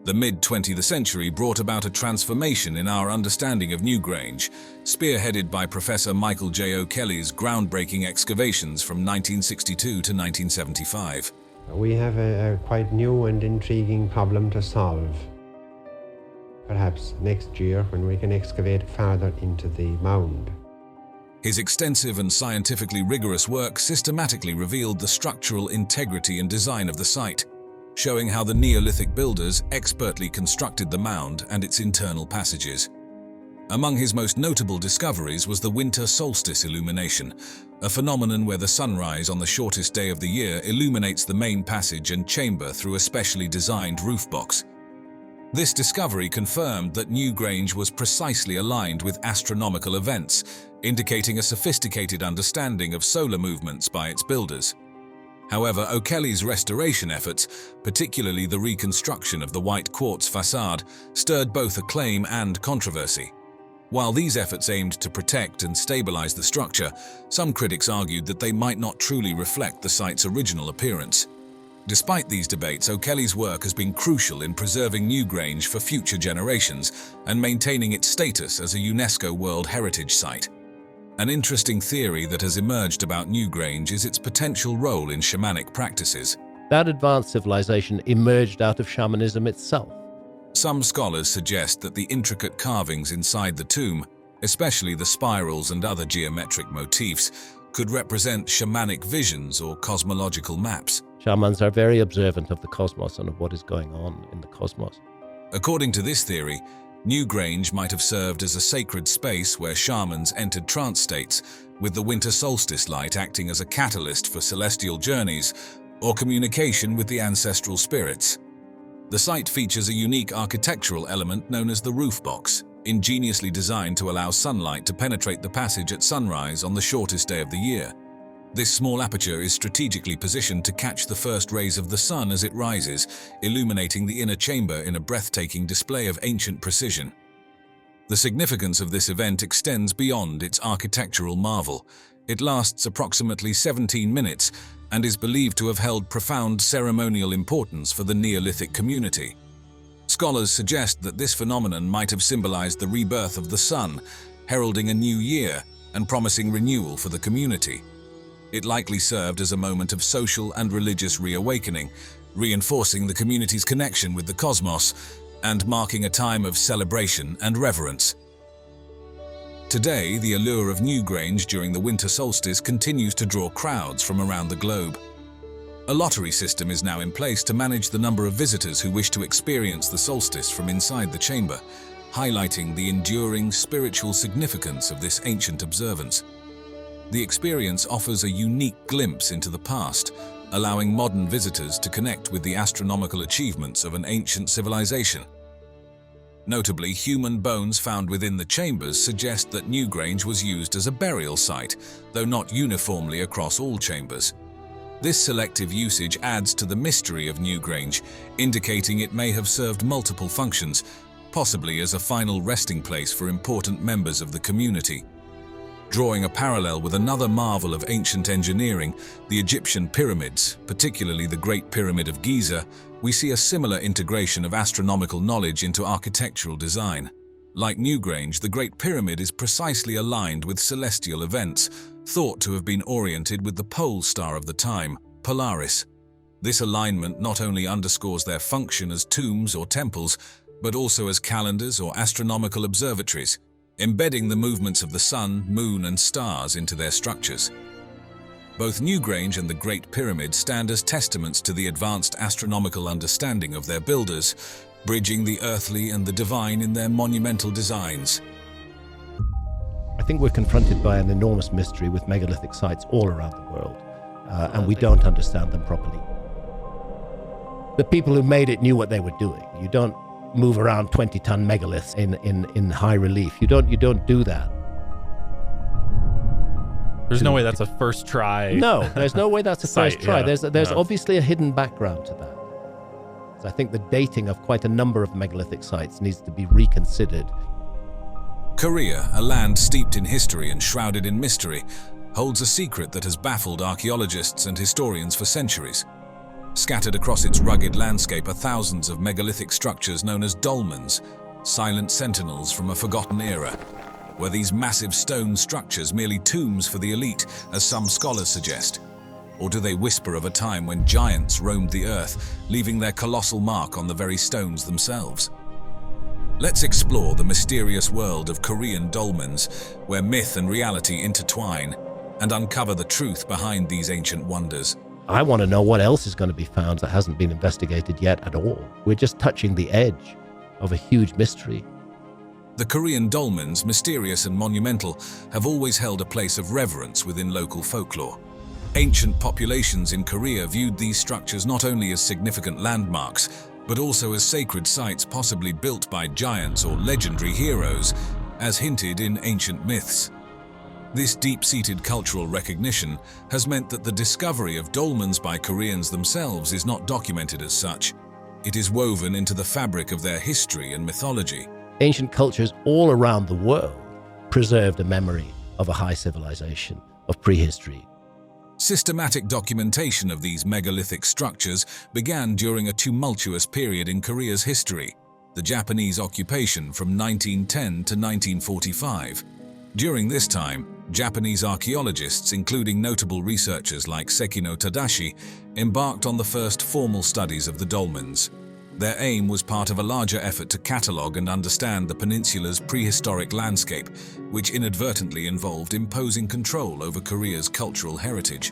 The mid-20th century brought about a transformation in our understanding of Newgrange, spearheaded by Professor Michael J. O'Kelly's groundbreaking excavations from 1962 to 1975. We have a quite new and intriguing problem to solve. Perhaps next year, when we can excavate farther into the mound. His extensive and scientifically rigorous work systematically revealed the structural integrity and design of the site, showing how the Neolithic builders expertly constructed the mound and its internal passages. Among his most notable discoveries was the winter solstice illumination, a phenomenon where the sunrise on the shortest day of the year illuminates the main passage and chamber through a specially designed roof box. This discovery confirmed that Newgrange was precisely aligned with astronomical events, indicating a sophisticated understanding of solar movements by its builders. However, O'Kelly's restoration efforts, particularly the reconstruction of the white quartz facade, stirred both acclaim and controversy. While these efforts aimed to protect and stabilize the structure, some critics argued that they might not truly reflect the site's original appearance. Despite these debates, O'Kelly's work has been crucial in preserving Newgrange for future generations and maintaining its status as a UNESCO World Heritage Site. An interesting theory that has emerged about Newgrange is its potential role in shamanic practices. That advanced civilization emerged out of shamanism itself. Some scholars suggest that the intricate carvings inside the tomb, especially the spirals and other geometric motifs, could represent shamanic visions or cosmological maps. Shamans are very observant of the cosmos and of what is going on in the cosmos. According to this theory, Newgrange might have served as a sacred space where shamans entered trance states, with the winter solstice light acting as a catalyst for celestial journeys or communication with the ancestral spirits. The site features a unique architectural element known as the roof box, ingeniously designed to allow sunlight to penetrate the passage at sunrise on the shortest day of the year. This small aperture is strategically positioned to catch the first rays of the sun as it rises, illuminating the inner chamber in a breathtaking display of ancient precision. The significance of this event extends beyond its architectural marvel. It lasts approximately 17 minutes and is believed to have held profound ceremonial importance for the Neolithic community. Scholars suggest that this phenomenon might have symbolized the rebirth of the sun, heralding a new year and promising renewal for the community. It likely served as a moment of social and religious reawakening, reinforcing the community's connection with the cosmos and marking a time of celebration and reverence. Today, the allure of Newgrange during the winter solstice continues to draw crowds from around the globe. A lottery system is now in place to manage the number of visitors who wish to experience the solstice from inside the chamber, highlighting the enduring spiritual significance of this ancient observance. The experience offers a unique glimpse into the past, allowing modern visitors to connect with the astronomical achievements of an ancient civilization. Notably, human bones found within the chambers suggest that Newgrange was used as a burial site, though not uniformly across all chambers. This selective usage adds to the mystery of Newgrange, indicating it may have served multiple functions, possibly as a final resting place for important members of the community. Drawing a parallel with another marvel of ancient engineering, the Egyptian pyramids, particularly the Great Pyramid of Giza, we see a similar integration of astronomical knowledge into architectural design. Like Newgrange, the Great Pyramid is precisely aligned with celestial events, thought to have been oriented with the pole star of the time, Polaris. This alignment not only underscores their function as tombs or temples, but also as calendars or astronomical observatories, embedding the movements of the sun, moon, and stars into their structures. Both Newgrange and the Great Pyramid stand as testaments to the advanced astronomical understanding of their builders, bridging the earthly and the divine in their monumental designs. I think we're confronted by an enormous mystery with megalithic sites all around the world, and we don't understand them properly. The people who made it knew what they were doing. You don't move around 20-ton megaliths in high relief. You don't do that. There's no way that's a first try. No, there's no way that's a first try. Yeah. There's obviously a hidden background to that. So I think the dating of quite a number of megalithic sites needs to be reconsidered. Korea, a land steeped in history and shrouded in mystery, holds a secret that has baffled archaeologists and historians for centuries. Scattered across its rugged landscape are thousands of megalithic structures known as dolmens, silent sentinels from a forgotten era. Were these massive stone structures merely tombs for the elite, as some scholars suggest? Or do they whisper of a time when giants roamed the earth, leaving their colossal mark on the very stones themselves? Let's explore the mysterious world of Korean dolmens, where myth and reality intertwine, and uncover the truth behind these ancient wonders. I want to know what else is going to be found that hasn't been investigated yet at all. We're just touching the edge of a huge mystery. The Korean dolmens, mysterious and monumental, have always held a place of reverence within local folklore. Ancient populations in Korea viewed these structures not only as significant landmarks, but also as sacred sites possibly built by giants or legendary heroes, as hinted in ancient myths. This deep-seated cultural recognition has meant that the discovery of dolmens by Koreans themselves is not documented as such. It is woven into the fabric of their history and mythology. Ancient cultures all around the world preserved a memory of a high civilization, of prehistory. Systematic documentation of these megalithic structures began during a tumultuous period in Korea's history, the Japanese occupation from 1910 to 1945. During this time, Japanese archaeologists, including notable researchers like Sekino Tadashi, embarked on the first formal studies of the dolmens. Their aim was part of a larger effort to catalogue and understand the peninsula's prehistoric landscape, which inadvertently involved imposing control over Korea's cultural heritage.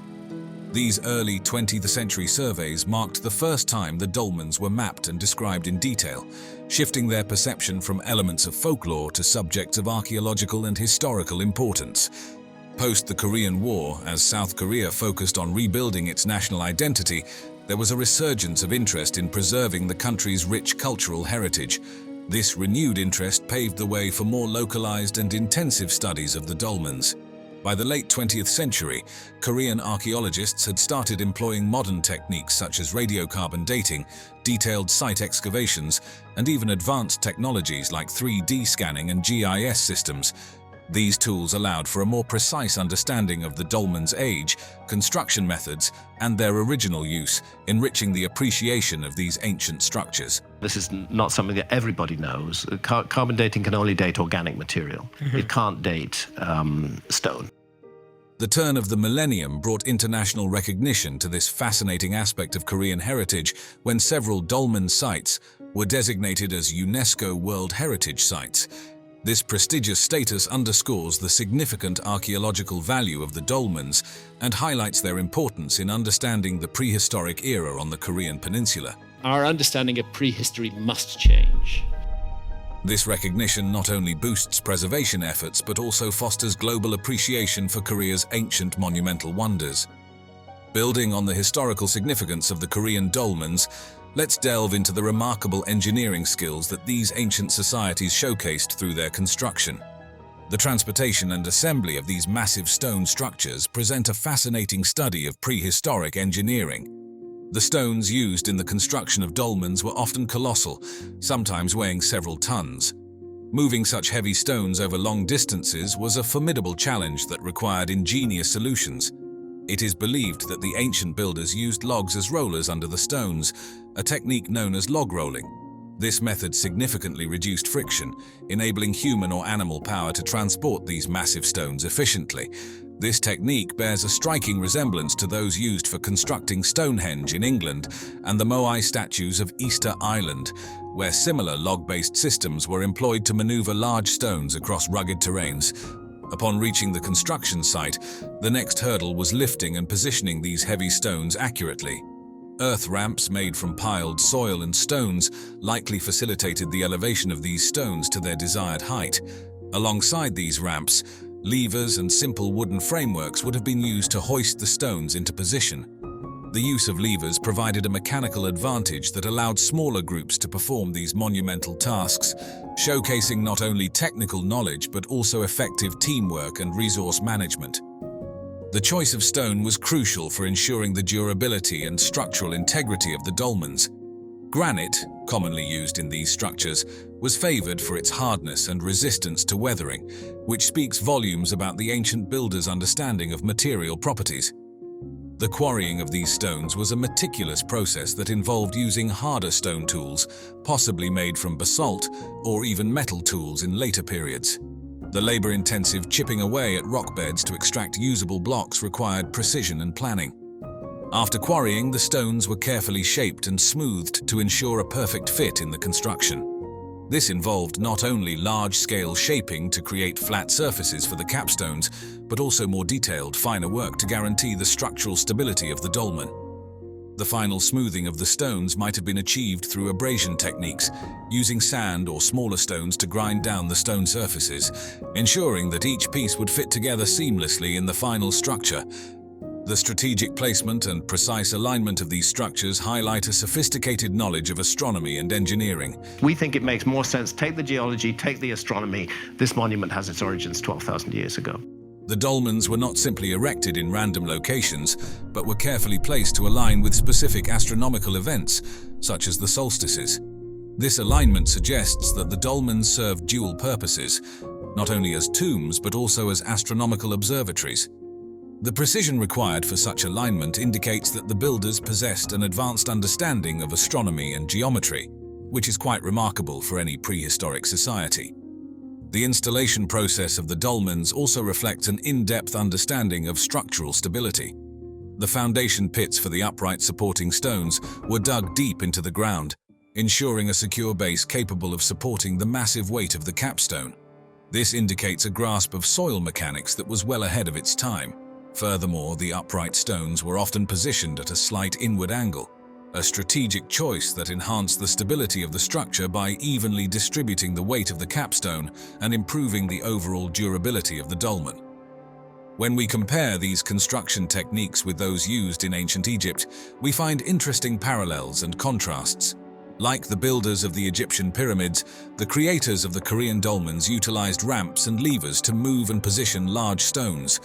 These early 20th century surveys marked the first time the dolmens were mapped and described in detail, shifting their perception from elements of folklore to subjects of archaeological and historical importance. Post the Korean War, as South Korea focused on rebuilding its national identity, there was a resurgence of interest in preserving the country's rich cultural heritage. This renewed interest paved the way for more localized and intensive studies of the dolmens. By the late 20th century, Korean archaeologists had started employing modern techniques such as radiocarbon dating, detailed site excavations, and even advanced technologies like 3D scanning and GIS systems. These tools allowed for a more precise understanding of the dolmen's age, construction methods, and their original use, enriching the appreciation of these ancient structures. This is not something that everybody knows. Carbon dating can only date organic material. It can't date stone. The turn of the millennium brought international recognition to this fascinating aspect of Korean heritage when several dolmen sites were designated as UNESCO World Heritage Sites. This prestigious status underscores the significant archaeological value of the dolmens and highlights their importance in understanding the prehistoric era on the Korean peninsula. Our understanding of prehistory must change. This recognition not only boosts preservation efforts but also fosters global appreciation for Korea's ancient monumental wonders. Building on the historical significance of the Korean dolmens, let's delve into the remarkable engineering skills that these ancient societies showcased through their construction. The transportation and assembly of these massive stone structures present a fascinating study of prehistoric engineering. The stones used in the construction of dolmens were often colossal, sometimes weighing several tons. Moving such heavy stones over long distances was a formidable challenge that required ingenious solutions. It is believed that the ancient builders used logs as rollers under the stones, a technique known as log rolling. This method significantly reduced friction, enabling human or animal power to transport these massive stones efficiently. This technique bears a striking resemblance to those used for constructing Stonehenge in England and the Moai statues of Easter Island, where similar log-based systems were employed to maneuver large stones across rugged terrains. Upon reaching the construction site, the next hurdle was lifting and positioning these heavy stones accurately. Earth ramps made from piled soil and stones likely facilitated the elevation of these stones to their desired height. Alongside these ramps, levers and simple wooden frameworks would have been used to hoist the stones into position. The use of levers provided a mechanical advantage that allowed smaller groups to perform these monumental tasks, showcasing not only technical knowledge but also effective teamwork and resource management. The choice of stone was crucial for ensuring the durability and structural integrity of the dolmens. Granite, commonly used in these structures, was favored for its hardness and resistance to weathering, which speaks volumes about the ancient builders' understanding of material properties. The quarrying of these stones was a meticulous process that involved using harder stone tools, possibly made from basalt or even metal tools in later periods. The labor-intensive chipping away at rock beds to extract usable blocks required precision and planning. After quarrying, the stones were carefully shaped and smoothed to ensure a perfect fit in the construction. This involved not only large-scale shaping to create flat surfaces for the capstones, but also more detailed, finer work to guarantee the structural stability of the dolmen. The final smoothing of the stones might have been achieved through abrasion techniques, using sand or smaller stones to grind down the stone surfaces, ensuring that each piece would fit together seamlessly in the final structure. The strategic placement and precise alignment of these structures highlight a sophisticated knowledge of astronomy and engineering. We think it makes more sense, take the geology, take the astronomy. This monument has its origins 12,000 years ago. The dolmens were not simply erected in random locations, but were carefully placed to align with specific astronomical events, such as the solstices. This alignment suggests that the dolmens served dual purposes, not only as tombs but also as astronomical observatories. The precision required for such alignment indicates that the builders possessed an advanced understanding of astronomy and geometry, which is quite remarkable for any prehistoric society. The installation process of the dolmens also reflects an in-depth understanding of structural stability. The foundation pits for the upright supporting stones were dug deep into the ground, ensuring a secure base capable of supporting the massive weight of the capstone. This indicates a grasp of soil mechanics that was well ahead of its time. Furthermore, the upright stones were often positioned at a slight inward angle, a strategic choice that enhanced the stability of the structure by evenly distributing the weight of the capstone and improving the overall durability of the dolmen. When we compare these construction techniques with those used in ancient Egypt, we find interesting parallels and contrasts. Like the builders of the Egyptian pyramids, the creators of the Korean dolmens utilized ramps and levers to move and position large stones.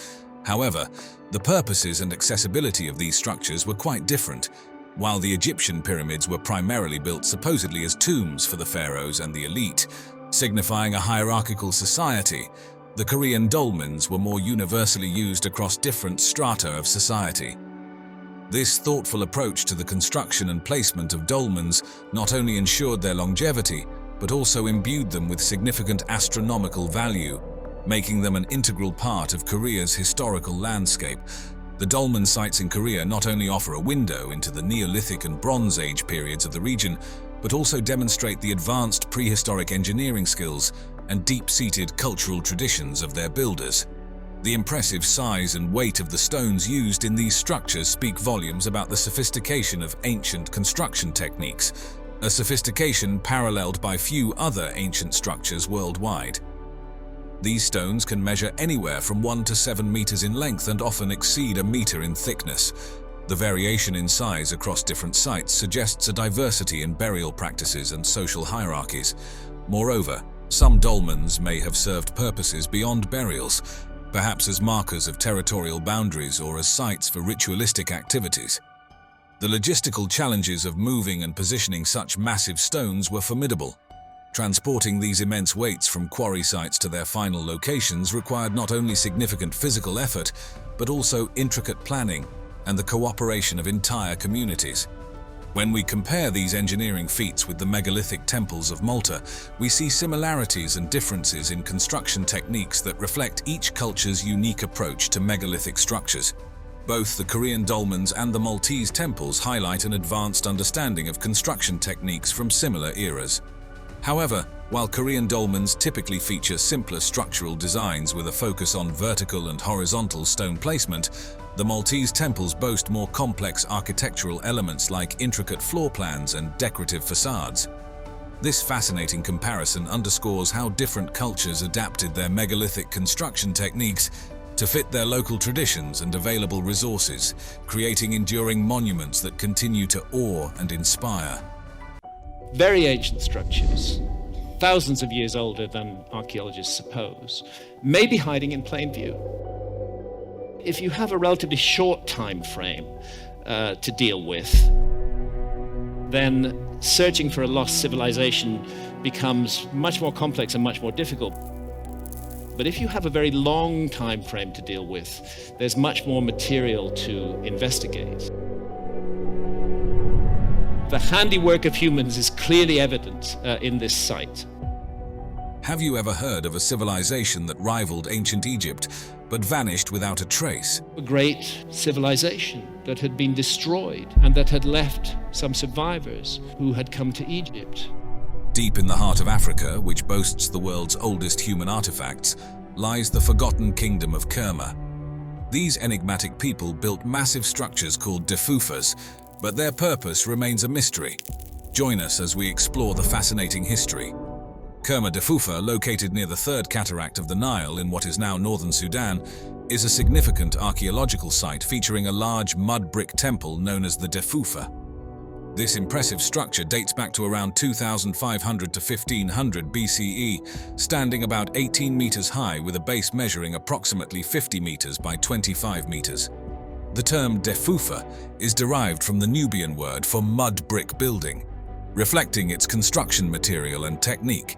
However, the purposes and accessibility of these structures were quite different. While the Egyptian pyramids were primarily built supposedly as tombs for the pharaohs and the elite, signifying a hierarchical society, the Korean dolmens were more universally used across different strata of society. This thoughtful approach to the construction and placement of dolmens not only ensured their longevity, but also imbued them with significant astronomical value, making them an integral part of Korea's historical landscape. The dolmen sites in Korea not only offer a window into the Neolithic and Bronze Age periods of the region, but also demonstrate the advanced prehistoric engineering skills and deep-seated cultural traditions of their builders. The impressive size and weight of the stones used in these structures speak volumes about the sophistication of ancient construction techniques, a sophistication paralleled by few other ancient structures worldwide. These stones can measure anywhere from 1 to 7 meters in length and often exceed a meter in thickness. The variation in size across different sites suggests a diversity in burial practices and social hierarchies. Moreover, some dolmens may have served purposes beyond burials, perhaps as markers of territorial boundaries or as sites for ritualistic activities. The logistical challenges of moving and positioning such massive stones were formidable. Transporting these immense weights from quarry sites to their final locations required not only significant physical effort, but also intricate planning and the cooperation of entire communities. When we compare these engineering feats with the megalithic temples of Malta, we see similarities and differences in construction techniques that reflect each culture's unique approach to megalithic structures. Both the Korean dolmens and the Maltese temples highlight an advanced understanding of construction techniques from similar eras. However, while Korean dolmens typically feature simpler structural designs with a focus on vertical and horizontal stone placement, the Maltese temples boast more complex architectural elements like intricate floor plans and decorative facades. This fascinating comparison underscores how different cultures adapted their megalithic construction techniques to fit their local traditions and available resources, creating enduring monuments that continue to awe and inspire. Very ancient structures, thousands of years older than archaeologists suppose, may be hiding in plain view. If you have a relatively short time frame to deal with, then searching for a lost civilization becomes much more complex and much more difficult. But if you have a very long time frame to deal with, there's much more material to investigate. The handiwork of humans is clearly evident in this site. Have you ever heard of a civilization that rivaled ancient Egypt, but vanished without a trace? A great civilization that had been destroyed and that had left some survivors who had come to Egypt. Deep in the heart of Africa, which boasts the world's oldest human artifacts, lies the forgotten kingdom of Kerma. These enigmatic people built massive structures called defufas, but their purpose remains a mystery. Join us as we explore the fascinating history. Kerma Defufa, located near the third cataract of the Nile in what is now northern Sudan, is a significant archaeological site featuring a large mud brick temple known as the Defufa. This impressive structure dates back to around 2500 to 1500 BCE, standing about 18 meters high with a base measuring approximately 50 meters by 25 meters. The term Defufa is derived from the Nubian word for mud brick building, reflecting its construction material and technique.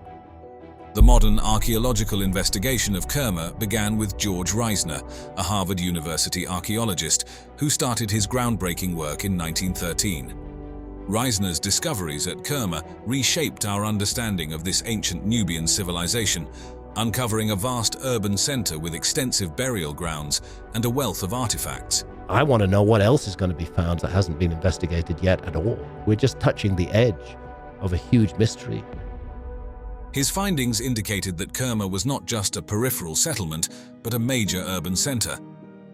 The modern archaeological investigation of Kerma began with George Reisner, a Harvard University archaeologist who started his groundbreaking work in 1913. Reisner's discoveries at Kerma reshaped our understanding of this ancient Nubian civilization, uncovering a vast urban center with extensive burial grounds and a wealth of artifacts. I want to know what else is going to be found that hasn't been investigated yet at all. We're just touching the edge of a huge mystery. His findings indicated that Kerma was not just a peripheral settlement, but a major urban center.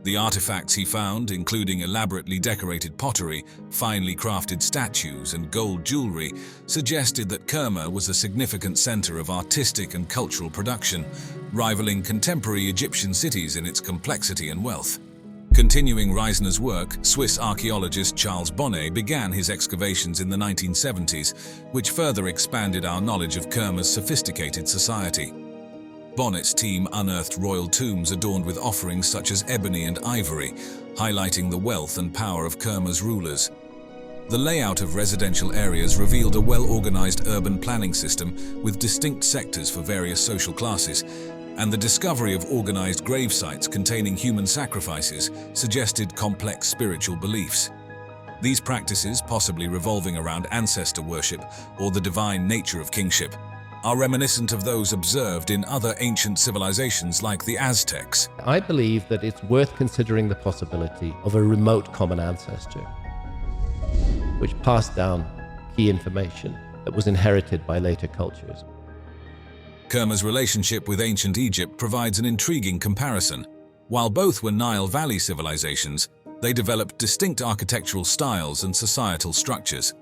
The artifacts he found, including elaborately decorated pottery, finely crafted statues, and gold jewelry, suggested that Kerma was a significant center of artistic and cultural production, rivaling contemporary Egyptian cities in its complexity and wealth. Continuing Reisner's work, Swiss archaeologist Charles Bonnet began his excavations in the 1970s, which further expanded our knowledge of Kerma's sophisticated society. Bonnet's team unearthed royal tombs adorned with offerings such as ebony and ivory, highlighting the wealth and power of Kerma's rulers. The layout of residential areas revealed a well-organized urban planning system with distinct sectors for various social classes, and the discovery of organized grave sites containing human sacrifices suggested complex spiritual beliefs. These practices, possibly revolving around ancestor worship or the divine nature of kingship, are reminiscent of those observed in other ancient civilizations like the Aztecs. I believe that it's worth considering the possibility of a remote common ancestor, which passed down key information that was inherited by later cultures. Kerma's relationship with ancient Egypt provides an intriguing comparison. While both were Nile Valley civilizations, they developed distinct architectural styles and societal structures.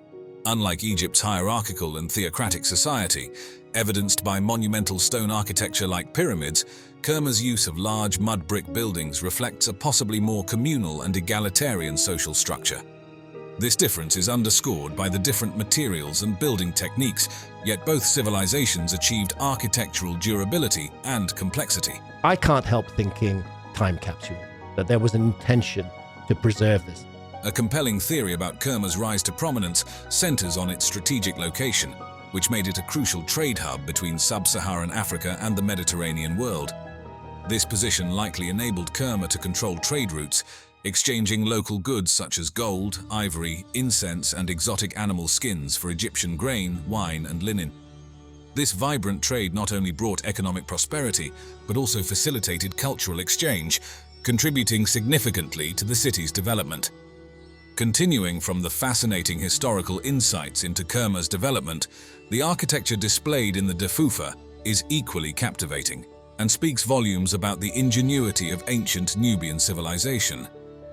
Unlike Egypt's hierarchical and theocratic society, evidenced by monumental stone architecture like pyramids, Kerma's use of large mud brick buildings reflects a possibly more communal and egalitarian social structure. This difference is underscored by the different materials and building techniques, yet both civilizations achieved architectural durability and complexity. I can't help thinking time capsule, that there was an intention to preserve this. A compelling theory about Kerma's rise to prominence centers on its strategic location, which made it a crucial trade hub between sub-Saharan Africa and the Mediterranean world. This position likely enabled Kerma to control trade routes, exchanging local goods such as gold, ivory, incense, and exotic animal skins for Egyptian grain, wine, and linen. This vibrant trade not only brought economic prosperity, but also facilitated cultural exchange, contributing significantly to the city's development. Continuing from the fascinating historical insights into Kerma's development, the architecture displayed in the Defufa is equally captivating and speaks volumes about the ingenuity of ancient Nubian civilization.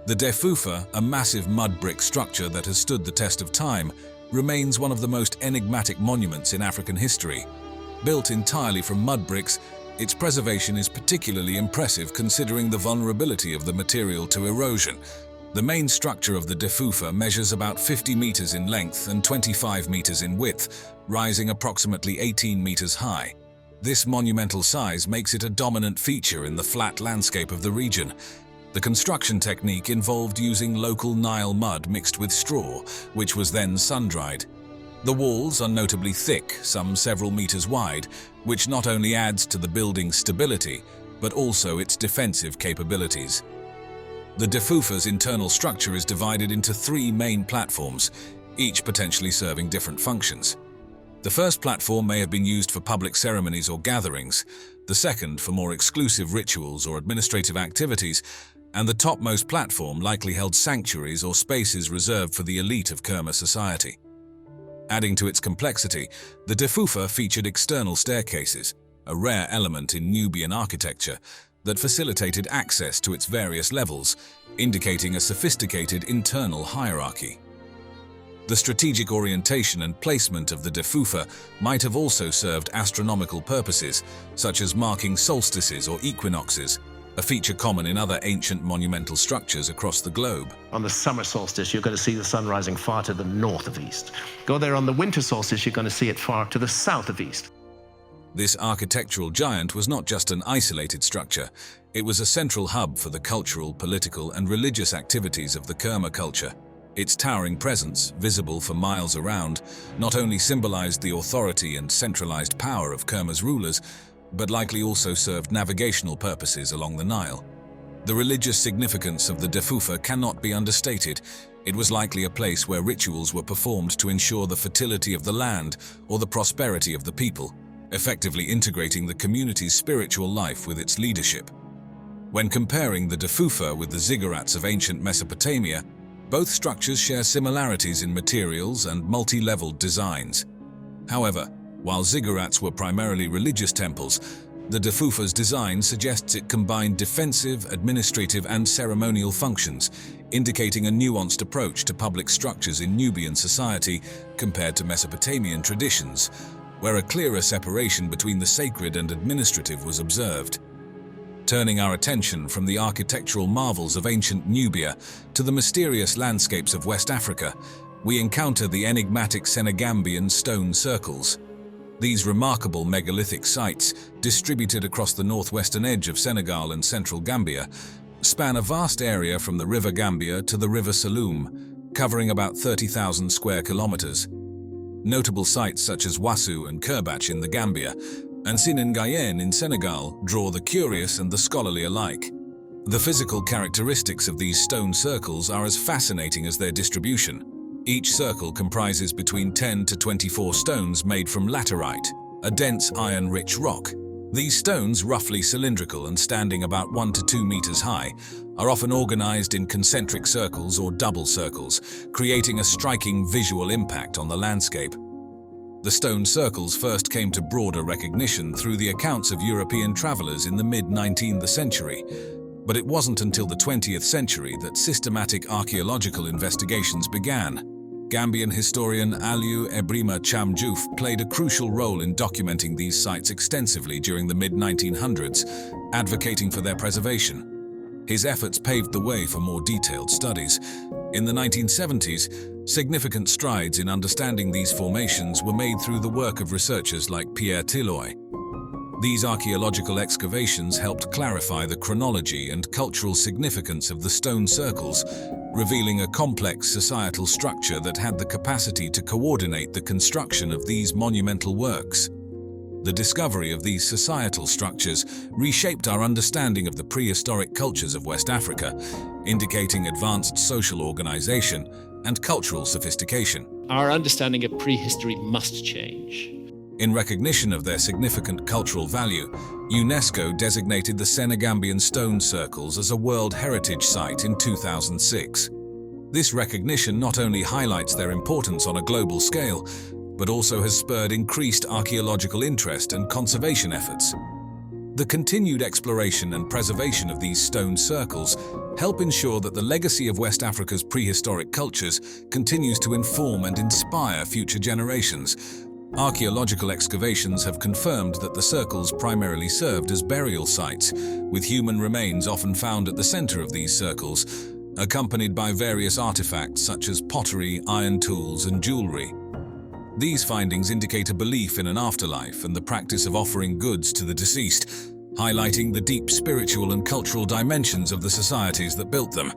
The Defufa, a massive mud brick structure that has stood the test of time, remains one of the most enigmatic monuments in African history. Built entirely from mud bricks, its preservation is particularly impressive considering the vulnerability of the material to erosion. The main structure of the Defufa measures about 50 meters in length and 25 meters in width, rising approximately 18 meters high. This monumental size makes it a dominant feature in the flat landscape of the region. The construction technique involved using local Nile mud mixed with straw, which was then sun-dried. The walls are notably thick, some several meters wide, which not only adds to the building's stability, but also its defensive capabilities. The Defufa's internal structure is divided into 3 main platforms, each potentially serving different functions. The first platform may have been used for public ceremonies or gatherings, the second for more exclusive rituals or administrative activities, and the topmost platform likely held sanctuaries or spaces reserved for the elite of Kerma society. Adding to its complexity, the Defufa featured external staircases, a rare element in Nubian architecture, that facilitated access to its various levels, indicating a sophisticated internal hierarchy. The strategic orientation and placement of the Defufa might have also served astronomical purposes, such as marking solstices or equinoxes, a feature common in other ancient monumental structures across the globe. On the summer solstice, you're going to see the sun rising far to the north of east. Go there on the winter solstice, you're going to see it far to the south of east. This architectural giant was not just an isolated structure, it was a central hub for the cultural, political, and religious activities of the Kerma culture. Its towering presence, visible for miles around, not only symbolized the authority and centralized power of Kerma's rulers, but likely also served navigational purposes along the Nile. The religious significance of the Defufa cannot be understated. It was likely a place where rituals were performed to ensure the fertility of the land or the prosperity of the people, effectively integrating the community's spiritual life with its leadership. When comparing the Defufa with the ziggurats of ancient Mesopotamia, both structures share similarities in materials and multi-leveled designs. However, while ziggurats were primarily religious temples, the Defufa's design suggests it combined defensive, administrative, and ceremonial functions, indicating a nuanced approach to public structures in Nubian society compared to Mesopotamian traditions, where a clearer separation between the sacred and administrative was observed. Turning our attention from the architectural marvels of ancient Nubia to the mysterious landscapes of West Africa, we encounter the enigmatic Senegambian stone circles. These remarkable megalithic sites, distributed across the northwestern edge of Senegal and central Gambia, span a vast area from the River Gambia to the River Saloum, covering about 30,000 square kilometers. Notable sites such as Wassou and Kerbach in the Gambia and Siningayen in Senegal draw the curious and the scholarly alike. The physical characteristics of these stone circles are as fascinating as their distribution. Each circle comprises between 10 to 24 stones made from laterite, a dense iron-rich rock. These stones, roughly cylindrical and standing about 1 to 2 meters high, are often organized in concentric circles or double circles, creating a striking visual impact on the landscape. The stone circles first came to broader recognition through the accounts of European travelers in the mid-19th century, but it wasn't until the 20th century that systematic archaeological investigations began. Gambian historian Aliou Ebrima Cham Diouf played a crucial role in documenting these sites extensively during the mid-1900s, advocating for their preservation. His efforts paved the way for more detailed studies. In the 1970s, significant strides in understanding these formations were made through the work of researchers like Pierre Tilloy. These archaeological excavations helped clarify the chronology and cultural significance of the stone circles, revealing a complex societal structure that had the capacity to coordinate the construction of these monumental works. The discovery of these societal structures reshaped our understanding of the prehistoric cultures of West Africa, indicating advanced social organization and cultural sophistication. Our understanding of prehistory must change. In recognition of their significant cultural value, UNESCO designated the Senegambian stone circles as a World Heritage Site in 2006. This recognition not only highlights their importance on a global scale, but also has spurred increased archaeological interest and conservation efforts. The continued exploration and preservation of these stone circles help ensure that the legacy of West Africa's prehistoric cultures continues to inform and inspire future generations. Archaeological excavations have confirmed that the circles primarily served as burial sites, with human remains often found at the center of these circles, accompanied by various artifacts such as pottery, iron tools, and jewelry. These findings indicate a belief in an afterlife and the practice of offering goods to the deceased, highlighting the deep spiritual and cultural dimensions of the societies that built them.